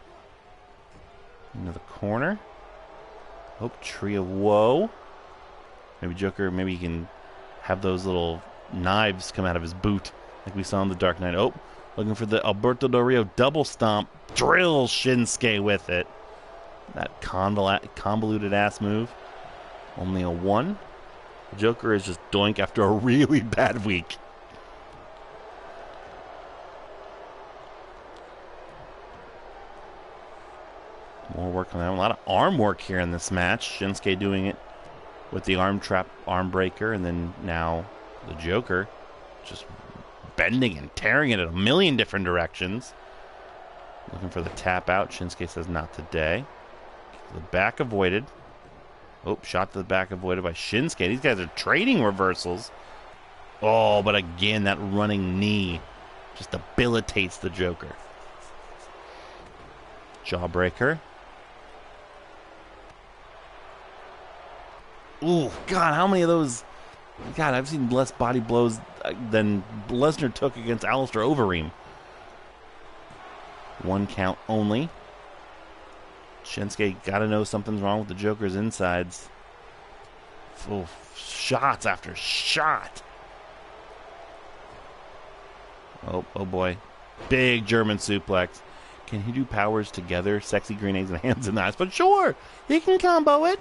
Into the corner. Oh, tree of woe. Maybe Joker, maybe he can have those little knives come out of his boot like we saw in the Dark Knight. Oh, looking for the Alberto Del Rio double stomp. Drills Shinsuke with it. That convoluted ass move. Only a 1. The Joker is just doink after a really bad week. More work on that. A lot of arm work here in this match. Shinsuke doing it with the arm trap, arm breaker, and then now the Joker just bending and tearing it in a million different directions. Looking for the tap out. Shinsuke says not today. The back avoided. Oh, shot to the back avoided by Shinsuke. These guys are trading reversals. Oh, but again, that running knee just debilitates the Joker. Jawbreaker. Ooh, God, how many of those? God, I've seen less body blows than Lesnar took against Alistair Overeem. 1 count only. Shinsuke got to know something's wrong with the Joker's insides. Oh, shots after shot. Oh boy. Big German suplex. Can he do powers together? Sexy Green Eggs and Hands in the Eyes. But sure, he can combo it.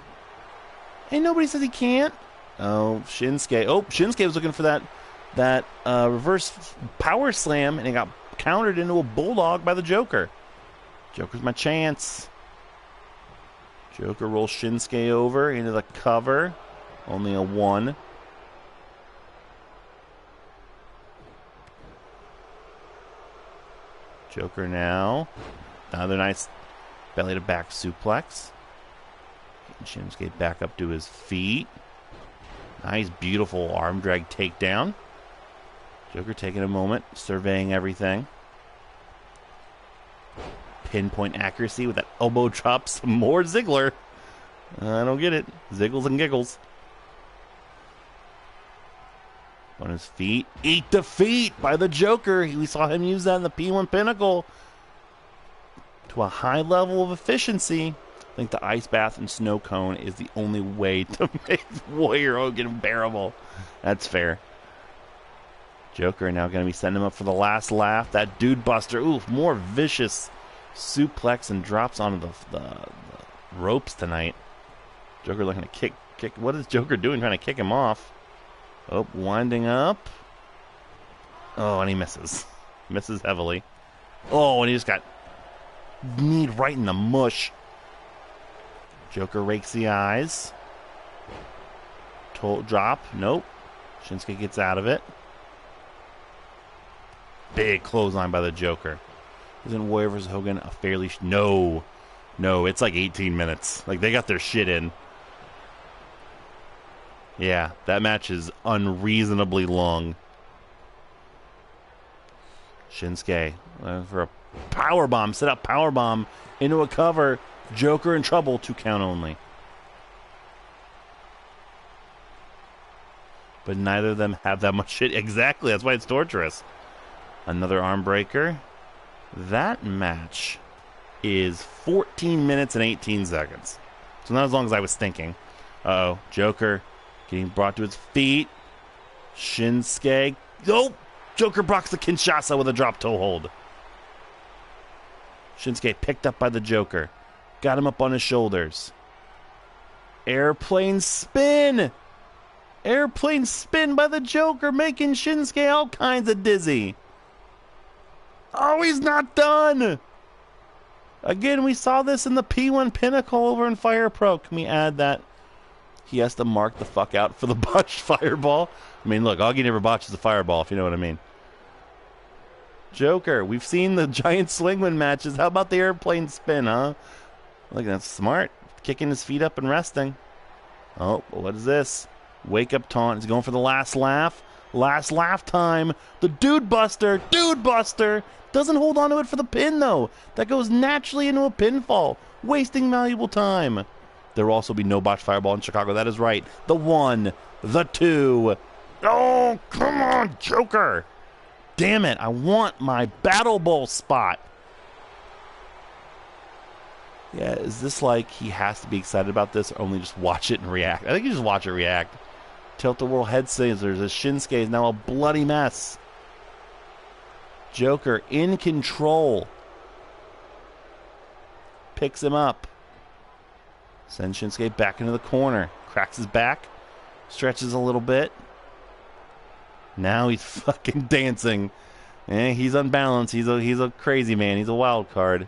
Ain't nobody says he can't. Oh, Shinsuke. Oh, Shinsuke was looking for that reverse power slam, and he got countered into a bulldog by the Joker. Joker's my chance. Joker rolls Shinsuke over into the cover. Only a 1. Joker now. Another nice belly to back suplex. Shinsuke back up to his feet. Nice, beautiful arm drag takedown. Joker taking a moment, surveying everything. Pinpoint accuracy with that elbow drop. Some more Ziggler. I don't get it. Ziggles and giggles. On his feet. Eat the feet by the Joker. We saw him use that in the P1 Pinnacle to a high level of efficiency. I think the ice bath and snow cone is the only way to make Warrior Hogan bearable. That's fair. Joker now going to be sending him up for the last laugh. That dude buster. Ooh, more vicious suplex and drops onto the ropes tonight. Joker looking to kick. What is Joker doing? Trying to kick him off. Oh, winding up. Oh, and he misses. Misses heavily. Oh, and he just got kneed right in the mush. Joker rakes the eyes. Drop. Nope. Shinsuke gets out of it. Big clothesline by the Joker. Isn't Warrior vs. Hogan a fairly... No, it's like 18 minutes. Like, they got their shit in. Yeah, that match is unreasonably long. Shinsuke for a powerbomb. Set up powerbomb into a cover. Joker in trouble. 2 count only. but neither of them have that much shit. Exactly, that's why it's torturous. Another arm breaker. That match is 14 minutes and 18 seconds. So not as long as I was thinking. Uh-oh, Joker getting brought to his feet. Shinsuke. Oh! Joker blocks the Kinshasa with a drop toe hold. Shinsuke picked up by the Joker. Got him up on his shoulders. Airplane spin! Airplane spin by the Joker, making Shinsuke all kinds of dizzy. Oh, he's not done! Again, we saw this in the P1 Pinnacle over in Fire Pro. Can we add that? He has to mark the fuck out for the botched fireball. I mean, look, Augie never botches a fireball, if you know what I mean. Joker, we've seen the giant swingman matches. How about the airplane spin, huh? Look, that's smart. Kicking his feet up and resting. Oh, what is this? Wake up taunt. He's going for the last laugh. Last laugh time. The Dude Buster. Dude Buster. Doesn't hold on to it for the pin, though. That goes naturally into a pinfall. Wasting valuable time. There will also be no botched fireball in Chicago. That is right. The 1. The 2. Oh, come on, Joker. Damn it. I want my BattleBowl spot. Yeah, is this like he has to be excited about this or only just watch it and react? I think you just watch it react. Tilt-a-whirl head scissors. His Shinsuke is now a bloody mess. Joker in control. Picks him up. Sends Shinsuke back into the corner. Cracks his back. Stretches a little bit. Now he's fucking dancing. He's unbalanced. He's a crazy man. He's a wild card.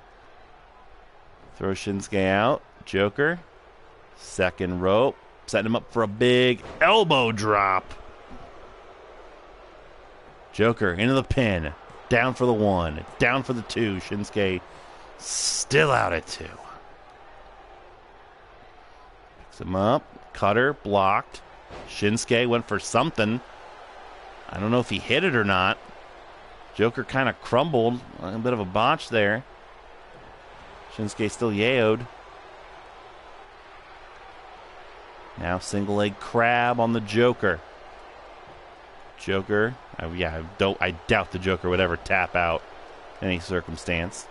Throw Shinsuke out. Joker. Second rope. Setting him up for a big elbow drop. Joker into the pin. Down for the 1. Down for the 2. Shinsuke still out at 2. Picks him up. Cutter. Blocked. Shinsuke went for something. I don't know if he hit it or not. Joker kind of crumbled. A bit of a botch there. Shinsuke still yaoed. Now single leg crab on the Joker. Joker. I doubt the Joker would ever tap out in any circumstance.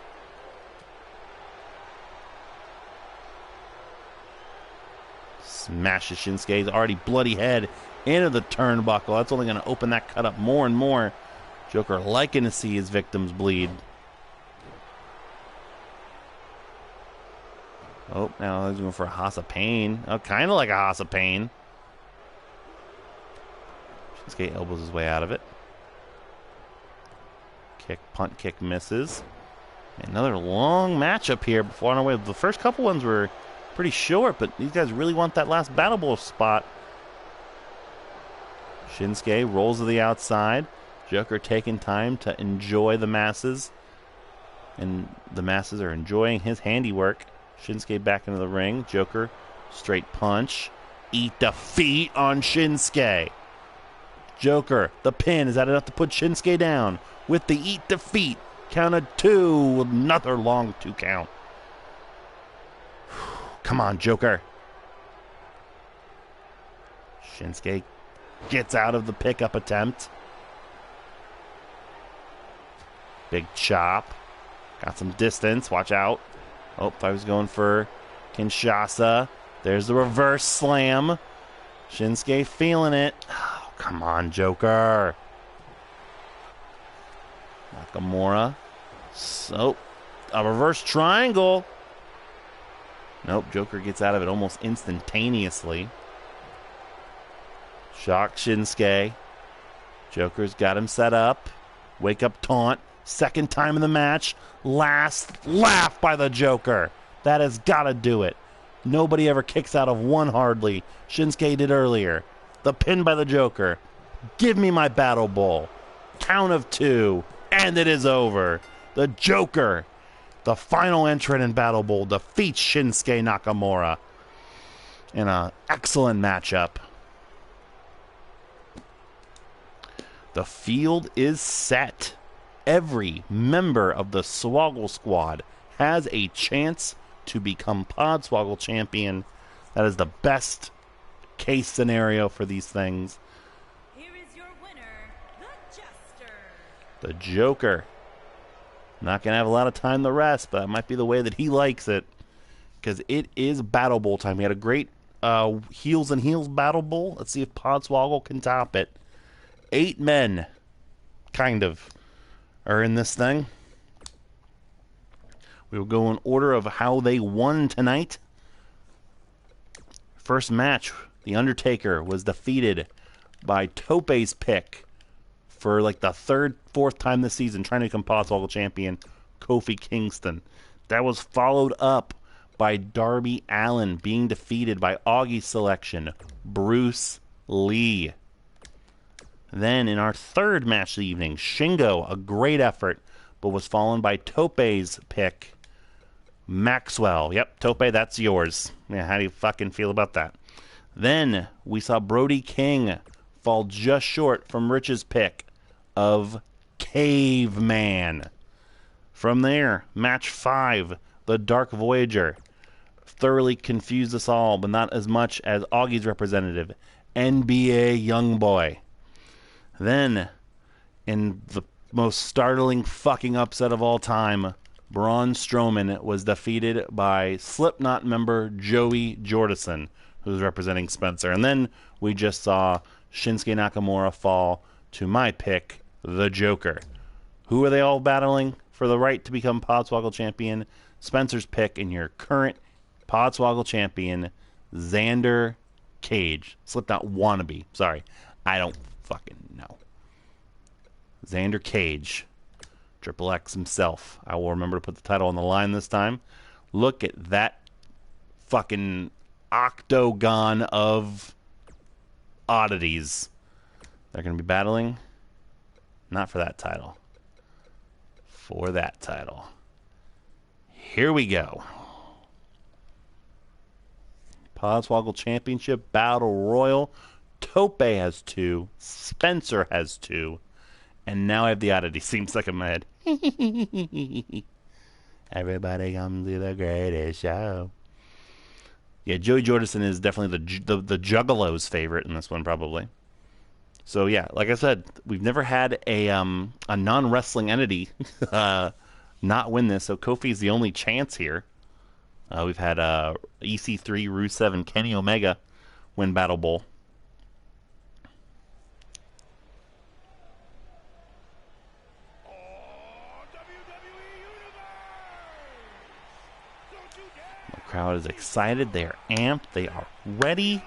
Smashes Shinsuke's already bloody head into the turnbuckle. That's only going to open that cut up more and more. Joker liking to see his victims bleed. Oh, now he's going for a House of Pain. Oh, kind of like a House of Pain. Shinsuke elbows his way out of it. Kick, punt, kick misses. Another long matchup here before on our way. The first couple ones were pretty short, but these guys really want that last BattleBowl spot. Shinsuke rolls to the outside. Joker taking time to enjoy the masses. And the masses are enjoying his handiwork. Shinsuke back into the ring. Joker, straight punch. Eat the feet on Shinsuke. Joker, the pin. Is that enough to put Shinsuke down? With the eat the feet. Count of 2. Another long 2 count. Come on, Joker. Shinsuke gets out of the pickup attempt. Big chop. Got some distance. Watch out. Oh, I was going for Kinshasa. There's the reverse slam. Shinsuke feeling it. Oh, come on, Joker. Nakamura. So, a reverse triangle. Nope, Joker gets out of it almost instantaneously. Shock Shinsuke. Joker's got him set up. Wake up taunt. Second time in the match. Last laugh by the Joker. That has got to do it. Nobody ever kicks out of 1 hardly. Shinsuke did earlier. The pin by the Joker. Give me my BattleBowl. Count of 2. And it is over. The Joker, the final entrant in BattleBowl, defeats Shinsuke Nakamura in an excellent matchup. The field is set. Every member of the Swoggle Squad has a chance to become Podswoggle champion. That is the best case scenario for these things. the Joker. Not going to have a lot of time to rest, but that might be the way that he likes it. Because it is Battle Bowl time. We had a great Heels and Heels Battle Bowl. Let's see if Podswoggle can top it. 8 men, kind of, are in this thing. We will go in order of how they won tonight. First match, The Undertaker was defeated by Tope's pick for like the third, fourth time this season, trying to become Podswoggle champion, Kofi Kingston. That was followed up by Darby Allin being defeated by Augie's selection, Bruce Lee. Then in our third match of the evening, Shingo, a great effort, but was fallen by Tope's pick, Maxwell. Yep, Tope, that's yours. Yeah, how do you fucking feel about that? Then we saw Brody King fall just short from Rich's pick of Caveman. From there, match 5, the Dark Voyager thoroughly confused us all, but not as much as Augie's representative, NBA Youngboy. Then, in the most startling fucking upset of all time, Braun Strowman was defeated by Slipknot member Joey Jordison, who's representing Spencer. And then we just saw Shinsuke Nakamura fall to my pick, the Joker. Who are they all battling for the right to become Podswoggle champion? Spencer's pick and your current Podswoggle champion, Xander Cage. Slipknot wannabe. Sorry, I don't fucking know. Xander Cage. Triple X himself. I will remember to put the title on the line this time. Look at that fucking octagon of oddities. They're going to be battling. Not for that title. For that title. Here we go. Podswoggle Championship Battle Royal. Tope has 2. Spencer has 2. And now I have the oddity. Seems like I'm mad. Everybody come to the greatest show. Yeah, Joey Jordison is definitely the Juggalo's favorite in this one, probably. So yeah, like I said, we've never had a non-wrestling entity not win this. So Kofi's the only chance here. We've had EC3, Rusev, and Kenny Omega win Battle Bowl. The crowd is excited. They are amped. They are ready.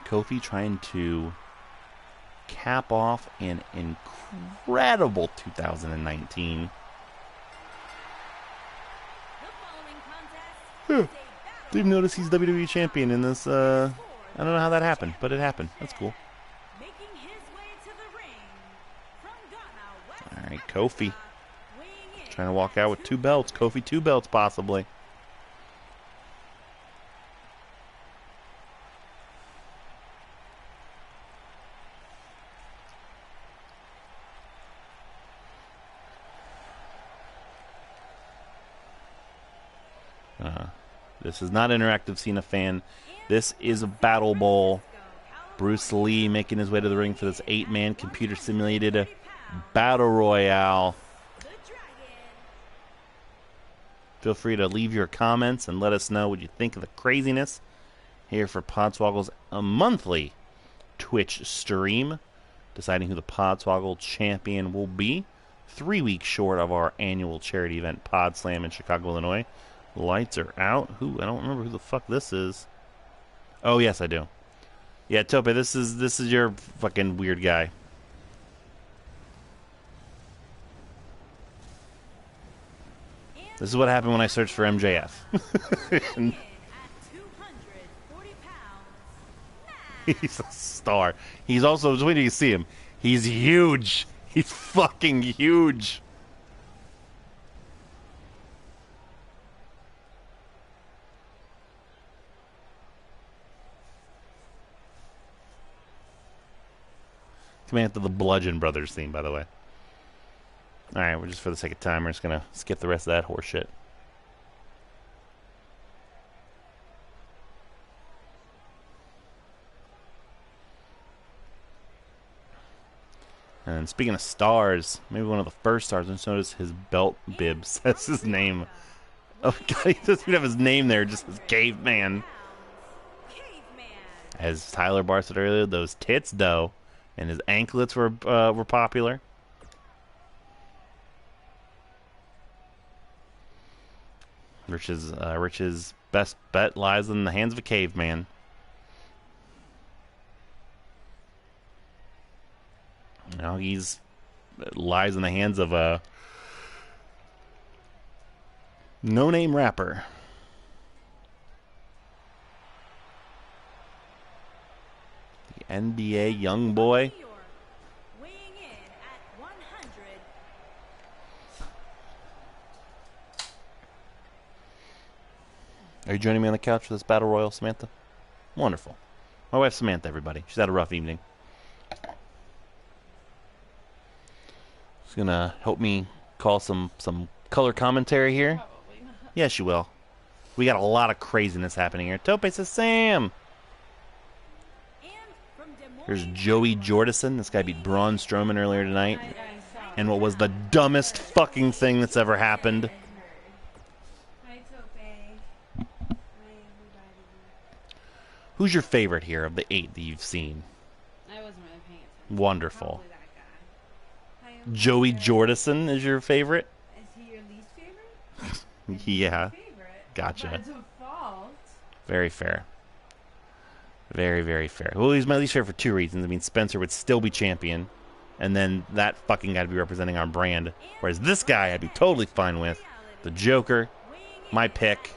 Kofi trying to cap off an incredible 2019. Didn't even notice he's WWE champion in this. I don't know how that happened, but it happened. That's cool. All right, Kofi trying to walk out with 2 belts. Kofi 2 belts possibly. This is not interactive Cena fan. This is a Battle Bowl. Bruce Lee making his way to the ring for this 8-man computer simulated Battle Royale. Feel free to leave your comments and let us know what you think of the craziness here for Podswoggle's monthly Twitch stream, deciding who the Podswoggle champion will be. 3 weeks short of our annual charity event, Pod Slam in Chicago, Illinois. Lights are out. I don't remember who the fuck this is. Oh, yes, I do. Yeah, Tope, this is your fucking weird guy. This is what happened when I searched for MJF. He's a star. He's also, just wait till you see him. He's huge. He's fucking huge. Coming after the Bludgeon Brothers theme, by the way. Alright, we're just for the sake of time, we're just going to skip the rest of that horse shit. And speaking of stars, maybe one of the first stars, I just noticed his belt bib says his name. Oh, God, he doesn't even have his name there, just his Caveman. As Tyler Barr said earlier, those tits, though, and his anklets were popular. Rich's best bet lies in the hands of a caveman. Now he's lies in the hands of a no-name rapper. The NBA young boy. Are you joining me on the couch for this Battle Royal, Samantha? Wonderful. My wife Samantha, everybody. She's had a rough evening. She's going to help me call some color commentary here. Probably not. Yeah, she will. We got a lot of craziness happening here. Tope says, Sam! Here's Joey Jordison. This guy beat Braun Strowman earlier tonight. And what was the dumbest fucking thing that's ever happened. Who's your favorite here of the 8 that you've seen? I wasn't really paying attention. Wonderful. Probably that guy. Joey Jordison is your favorite? Is he your least favorite? Yeah. Favorite. Gotcha. By default. Very fair. Very, very fair. Well, he's my least favorite for 2 reasons. I mean, Spencer would still be champion, and then that fucking guy to be representing our brand. Whereas this guy I'd be totally fine with. The Joker, my pick,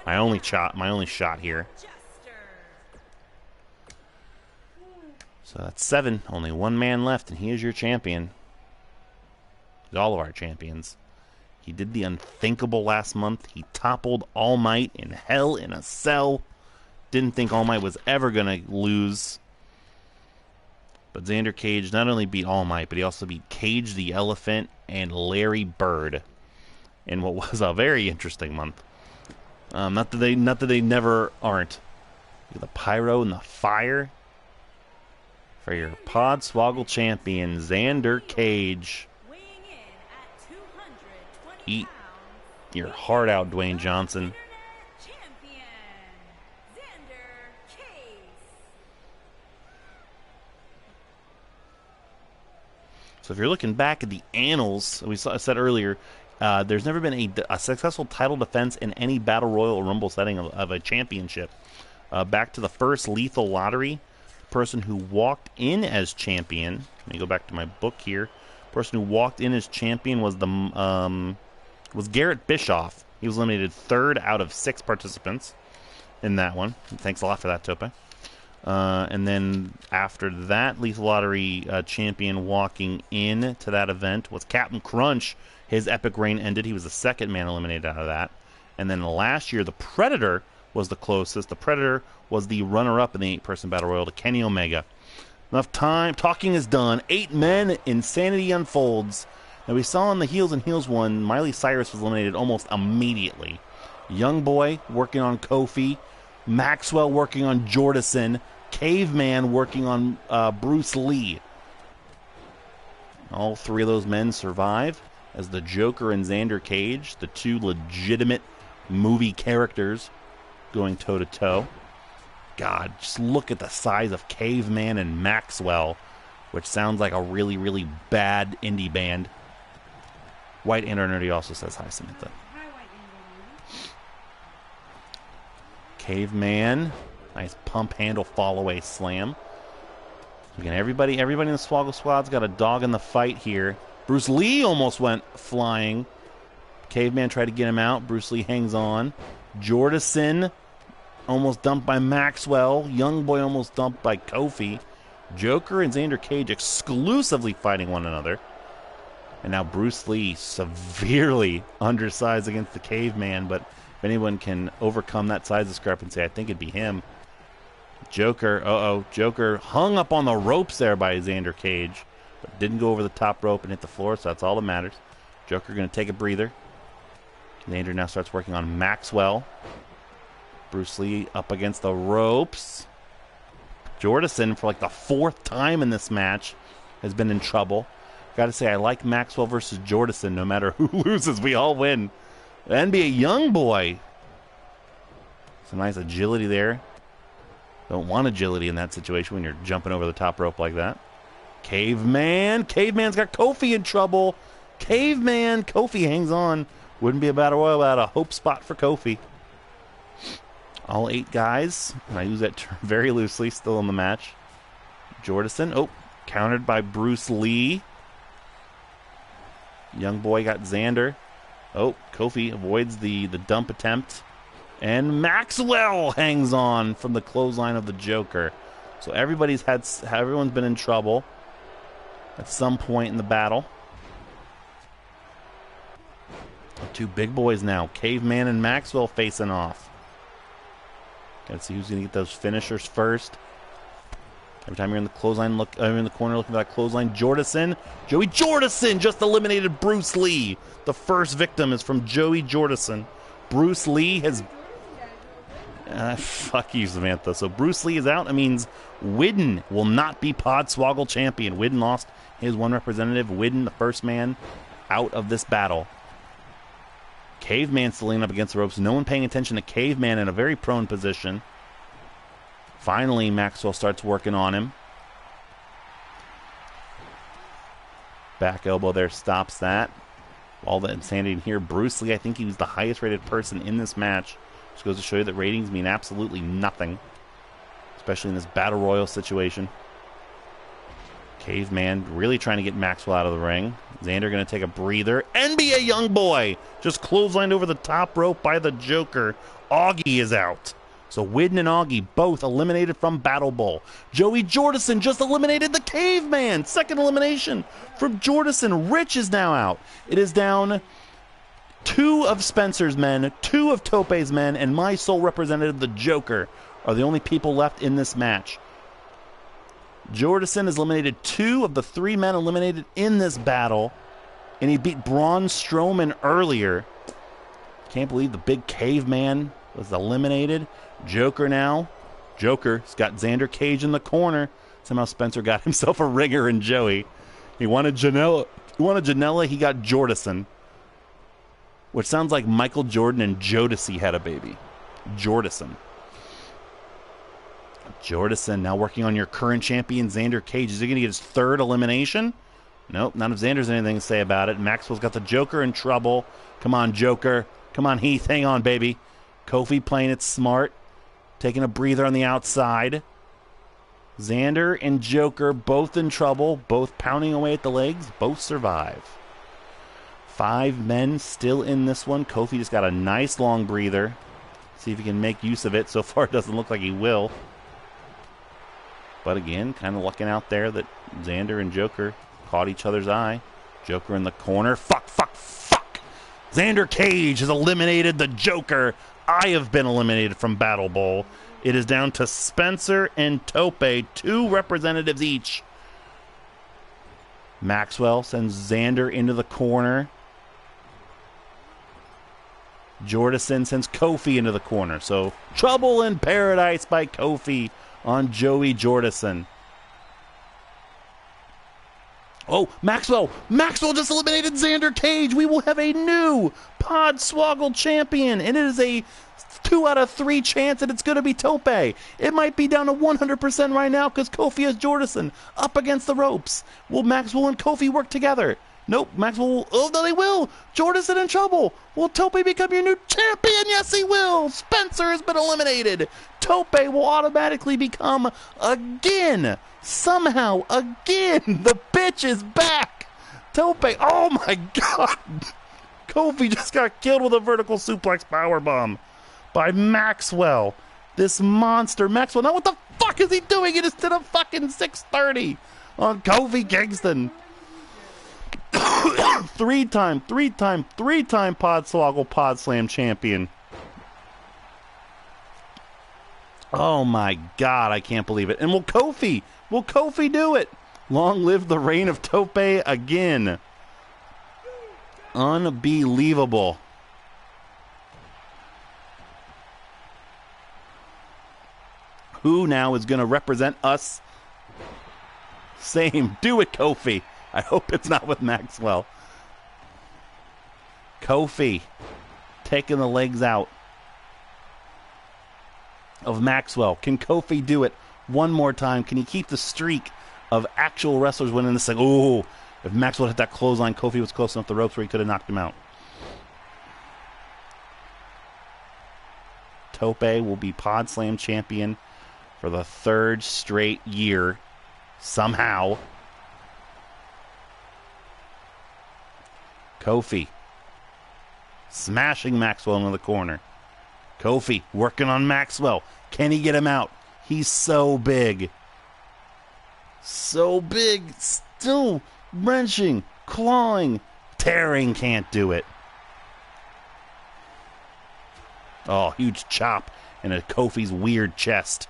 my only shot here. So that's 7. Only 1 man left, and he is your champion. He's all of our champions. He did the unthinkable last month. He toppled All Might in Hell in a Cell. Didn't think All Might was ever going to lose. But Xander Cage not only beat All Might, but he also beat Cage the Elephant and Larry Bird in what was a very interesting month. Not that they never aren't. The pyro and the fire for your Podswoggle champion, Xander Cage. Eat your heart out, Dwayne Johnson. So if you're looking back at the annals, I said earlier, there's never been a successful title defense in any Battle Royal or Rumble setting of a championship. Back to the first Lethal Lottery, the person who walked in as champion, let me go back to my book here, the person who walked in as champion was Garrett Bischoff. He was eliminated 3rd out of 6 participants in that one. Thanks a lot for that, Tope. And then after that Lethal Lottery champion walking in to that event was Captain Crunch. His epic reign ended. He was the 2nd man eliminated out of that. And then last year, the Predator was the closest. The Predator was the runner-up in the 8-person Battle Royal to Kenny Omega. Enough time. Talking is done. 8 men. Insanity unfolds. Now, we saw in the Heels and Heels one, Miley Cyrus was eliminated almost immediately. Young Boy working on Kofi. Maxwell working on Jordison. Caveman working on Bruce Lee. All 3 of those men survive as the Joker and Xander Cage, the 2 legitimate movie characters, going toe-to-toe. God, just look at the size of Caveman and Maxwell, which sounds like a really, really bad indie band. White Nerdy also says hi, Samantha. Hi, White Angel. Caveman. Nice pump handle fall away slam. Again, everybody in the Swoggle Squad's got a dog in the fight here. Bruce Lee almost went flying. Caveman tried to get him out. Bruce Lee hangs on. Jordison almost dumped by Maxwell. Young Boy almost dumped by Kofi. Joker and Xander Cage exclusively fighting one another. And now Bruce Lee severely undersized against the Caveman, but if anyone can overcome that size discrepancy, I think it'd be him. Joker, Joker hung up on the ropes there by Xander Cage, but didn't go over the top rope and hit the floor, so that's all that matters. Joker going to take a breather. Xander now starts working on Maxwell. Bruce Lee up against the ropes. Jordison, for like the 4th time in this match, has been in trouble. Got to say, I like Maxwell versus Jordison. No matter who loses, we all win. The NBA young boy. Some nice agility there. Don't want agility in that situation when you're jumping over the top rope like that. Caveman. Caveman's got Kofi in trouble. Caveman. Kofi hangs on. Wouldn't be a battle royal without a hope spot for Kofi. All 8 guys. And I use that term very loosely. Still in the match. Jordison. Oh, countered by Bruce Lee. Young boy got Xander. Oh, Kofi avoids the dump attempt. And Maxwell hangs on from the clothesline of the Joker. So everyone's been in trouble at some point in the battle. 2 big boys now. Caveman and Maxwell facing off. Gotta see who's gonna get those finishers first. Every time you're in the clothesline, in the corner looking for that clothesline. Jordison. Joey Jordison just eliminated Bruce Lee. The first victim is from Joey Jordison. Bruce Lee has... fuck you, Samantha. So Bruce Lee is out. That means Widden will not be Podswoggle champion. Widden lost his 1 representative. Widden, the first man out of this battle. Caveman still leaning up against the ropes. No one paying attention to Caveman in a very prone position. Finally, Maxwell starts working on him. Back elbow there stops that. All the insanity in here. Bruce Lee, I think he was the highest rated person in this match. Just goes to show you that ratings mean absolutely nothing. Especially in this battle royal situation. Caveman really trying to get Maxwell out of the ring. Xander going to take a breather. NBA young boy just clotheslined over the top rope by the Joker. Augie is out. So Widden and Augie both eliminated from BattleBowl. Joey Jordison just eliminated the Caveman. Second elimination from Jordison. Rich is now out. It is down 2 of Spencer's men, 2 of Tope's men, and my sole representative, the Joker, are the only people left in this match. Jordison has eliminated 2 of the 3 men eliminated in this battle, and he beat Braun Strowman earlier. Can't believe the big Caveman was eliminated. Joker now. Joker's got Xander Cage in the corner. Somehow Spencer got himself a ringer in Joey. He wanted Janela. He got Jordison. Which sounds like Michael Jordan and Jodeci had a baby. Jordison. Jordison now working on your current champion, Xander Cage. Is he going to get his 3rd elimination? Nope, none of Xander's anything to say about it. Maxwell's got the Joker in trouble. Come on, Joker. Come on, Heath. Hang on, baby. Kofi playing it smart. Taking a breather on the outside. Xander and Joker both in trouble. Both pounding away at the legs. Both survive. 5 men still in this one. Kofi just got a nice long breather. See if he can make use of it. So far, it doesn't look like he will. But again, kind of looking out there that Xander and Joker caught each other's eye. Joker in the corner. Fuck. Xander Cage has eliminated the Joker. I have been eliminated from BattleBowl. It is down to Spencer and Tope, 2 representatives each. Maxwell sends Xander into the corner. Jordison sends Kofi into the corner. So, trouble in paradise by Kofi on Joey Jordison. Oh, Maxwell just eliminated Xander Cage. We will have a new Podswoggle champion. And it is a 2 out of 3 chance that it's going to be Tope. It might be down to 100% right now because Kofi has Jordison up against the ropes. Will Maxwell and Kofi work together? Nope, Maxwell will. Oh, no, they will. Jordison in trouble. Will Tope become your new champion? Yes, he will. Spencer has been eliminated. Tope will automatically become, somehow, the bitch is back. Tope, oh my God. Kofi just got killed with a vertical suplex powerbomb by Maxwell. This monster Maxwell. Now what the fuck is he doing? It is to the fucking 630 on Kofi Kingston. 3-time Podswoggle Pod Slam champion. Oh my God, I can't believe it. And will Kofi do it? Long live the reign of Tope again. Unbelievable. Who now is going to represent us Same. Do it, Kofi. I hope it's not with Maxwell. Kofi taking the legs out of Maxwell. Can Kofi do it one more time? Can he keep the streak of actual wrestlers winning this thing? Oh, if Maxwell hit that clothesline, Kofi was close enough to the ropes where he could have knocked him out. Tope will be Pod Slam champion for the third straight year. Somehow. Kofi smashing Maxwell into the corner. Kofi working on Maxwell. Can he get him out? He's so big. So big. Still wrenching, clawing, tearing. Can't do it. Oh, huge chop into Kofi's weird chest.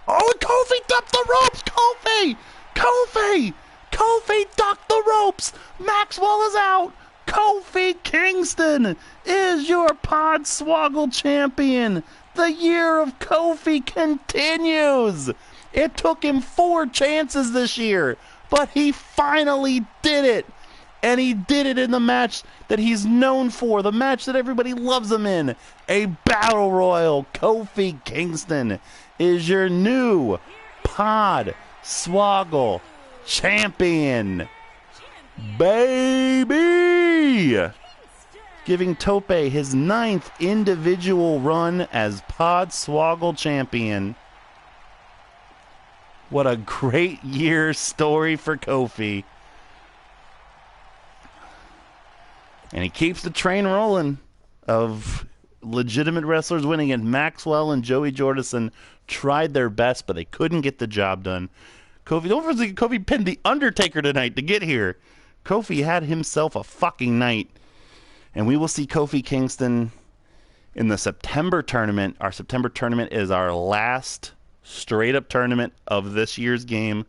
Oh, Kofi ducked the ropes! Kofi! Kofi! Kofi ducked the ropes! Maxwell is out! Kofi Kingston is your Podswoggle champion! The year of Kofi continues! It took him 4 chances this year, but he finally did it! And he did it in the match that he's known for, the match that everybody loves him in. A Battle Royal. Kofi Kingston is your new Podswoggle champion. Baby! Giving Tope his 9th individual run as Podswoggle champion. What a great year story for Kofi. And he keeps the train rolling of legitimate wrestlers winning. And Maxwell and Joey Jordison tried their best, but they couldn't get the job done. Kofi pinned The Undertaker tonight to get here. Kofi had himself a fucking night. And we will see Kofi Kingston in the September tournament. Our September tournament is our last straight-up tournament of this year's game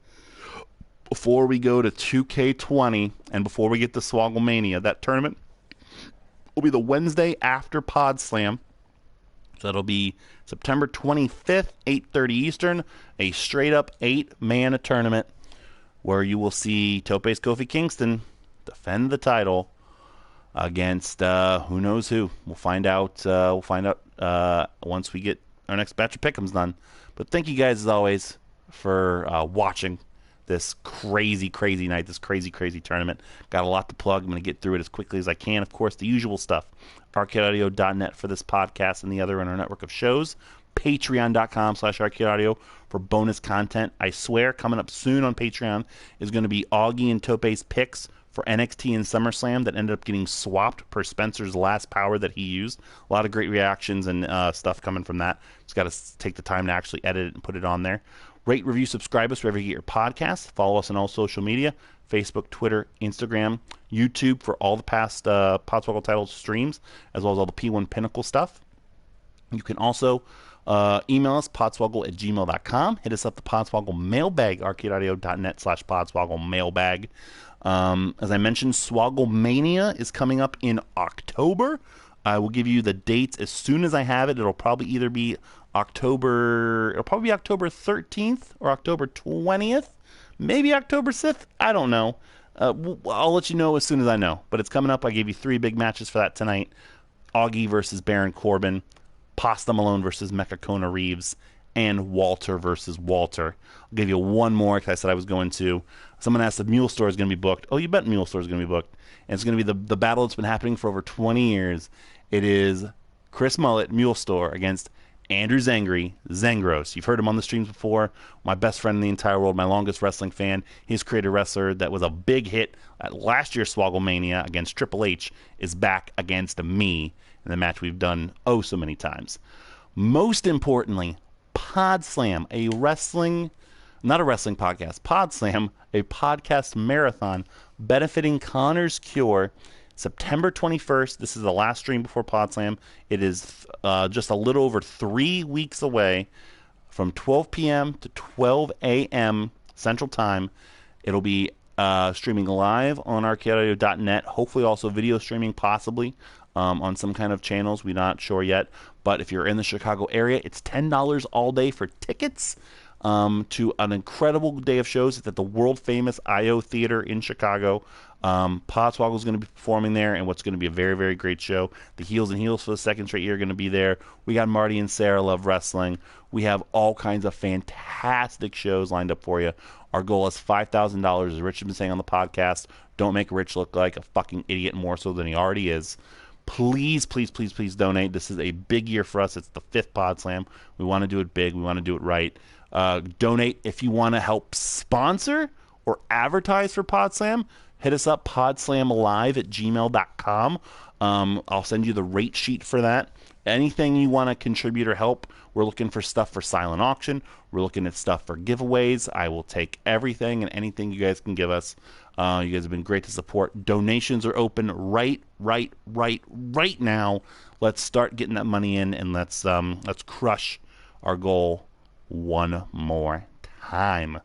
before we go to 2K20 and before we get to Swoggle Mania. That tournament will be the Wednesday after Pod Slam. So that'll be September 25th, 8:30 Eastern, a straight-up 8-man tournament where you will see Tope's Kofi Kingston defend the title against who knows who. We'll find out. Once we get our next batch of pick'ems done. But thank you guys as always for watching this crazy night, this crazy tournament. Got a lot to plug. I'm going to get through it as quickly as I can. Of course, the usual stuff. ArcadeAudio.net for this podcast and the other in our network of shows. Patreon.com/ArcadeAudio for bonus content. I swear, coming up soon on Patreon is going to be Augie and Tope's picks for NXT and SummerSlam that ended up getting swapped per Spencer's last power that he used. A lot of great reactions and stuff coming from that. Just got to take the time to actually edit it and put it on there. Rate, review, subscribe us wherever you get your podcasts. Follow us on all social media, Facebook, Twitter, Instagram, YouTube for all the past Podswoggle title streams, as well as all the P1 Pinnacle stuff. You can also email us, podswoggle@gmail.com. Hit us up the Podswoggle mailbag, arcadeaudio.net/Podswoggle mailbag. As I mentioned, Swoggle Mania is coming up in October. I will give you the dates as soon as I have it. It'll probably either be October 13th or October 20th, maybe October 6th. I don't know. I'll let you know as soon as I know. But it's coming up. I gave you 3 big matches for that tonight. Augie versus Baron Corbin, Pasta Malone versus Mecha Kona Reeves, and Walter versus Walter. I'll give you one more because I said I was going to. Someone asked if Mule Store is going to be booked. Oh, you bet Mule Store is going to be booked. And it's going to be the battle that's been happening for over 20 years. It is Chris Mullet, Mule Store, against Andrew Zengros. You've heard him on the streams before. My best friend in the entire world, my longest wrestling fan. His creator wrestler that was a big hit at last year's Swoggle Mania against Triple H is back against me in the match we've done oh so many times. Most importantly, Pod Slam, not a wrestling podcast, Pod Slam, a podcast marathon benefiting Connor's Cure. September 21st. This is the last stream before Pod Slam. It is just a little over 3 weeks away from 12 p.m. to 12 a.m. Central Time. It'll be streaming live on arcadeaudio.net, hopefully also video streaming possibly on some kind of channels. We're not sure yet. But if you're in the Chicago area, it's $10 all day for tickets to an incredible day of shows. It's at the world famous IO Theater in Chicago. Podswoggle is going to be performing there, and what's going to be a very, very great show. The Heels and Heels for the second straight year are going to be there. We got Marty and Sarah Love Wrestling. We have all kinds of fantastic shows lined up for you. Our goal is $5,000, as Rich has been saying on the podcast. Don't make Rich look like a fucking idiot more so than he already is. Please, please, please, please donate. This is a big year for us. It's the 5th Pod Slam. We want to do it big. We want to do it right. Donate if you want to help sponsor or advertise for PodSlam. Hit us up, podslamlive@gmail.com. I'll send you the rate sheet for that. Anything you want to contribute or help, we're looking for stuff for silent auction. We're looking at stuff for giveaways. I will take everything and anything you guys can give us. You guys have been great to support. Donations are open right now. Let's start getting that money in, and let's crush our goal one more time.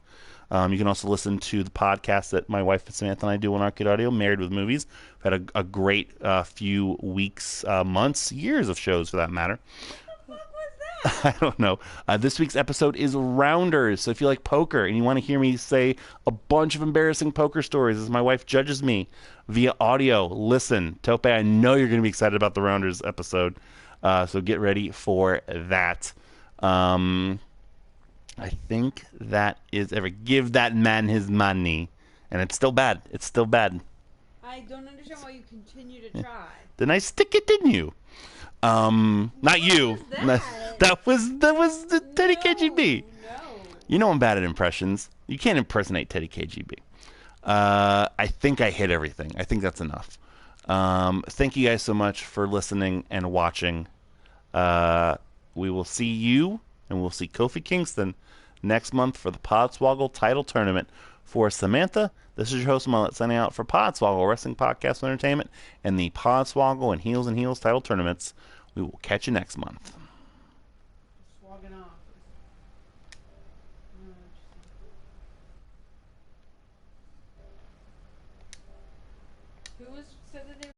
You can also listen to the podcast that my wife Samantha and I do on Arcade Audio, Married with Movies. We've had a great few weeks, months, years of shows for that matter. What was that? I don't know. This week's episode is Rounders. So if you like poker and you want to hear me say a bunch of embarrassing poker stories as my wife judges me via audio, listen. Tope, I know you're going to be excited about the Rounders episode. So get ready for that. I think that is ever. Give that man his money. And it's still bad. It's still bad. I don't understand why you continue to try. Then I stick it in you. Not you. Was That was the Teddy KGB. No. You know I'm bad at impressions. You can't impersonate Teddy KGB. I think I hit everything. I think that's enough. Thank you guys so much for listening and watching. We will see you, and we'll see Kofi Kingston next month for the Podswoggle title tournament. For Samantha, this is your host, Mullet, signing out for Podswoggle Wrestling Podcast and Entertainment and the Podswoggle and Heels title tournaments. We will catch you next month. Swagging off. Who was said that they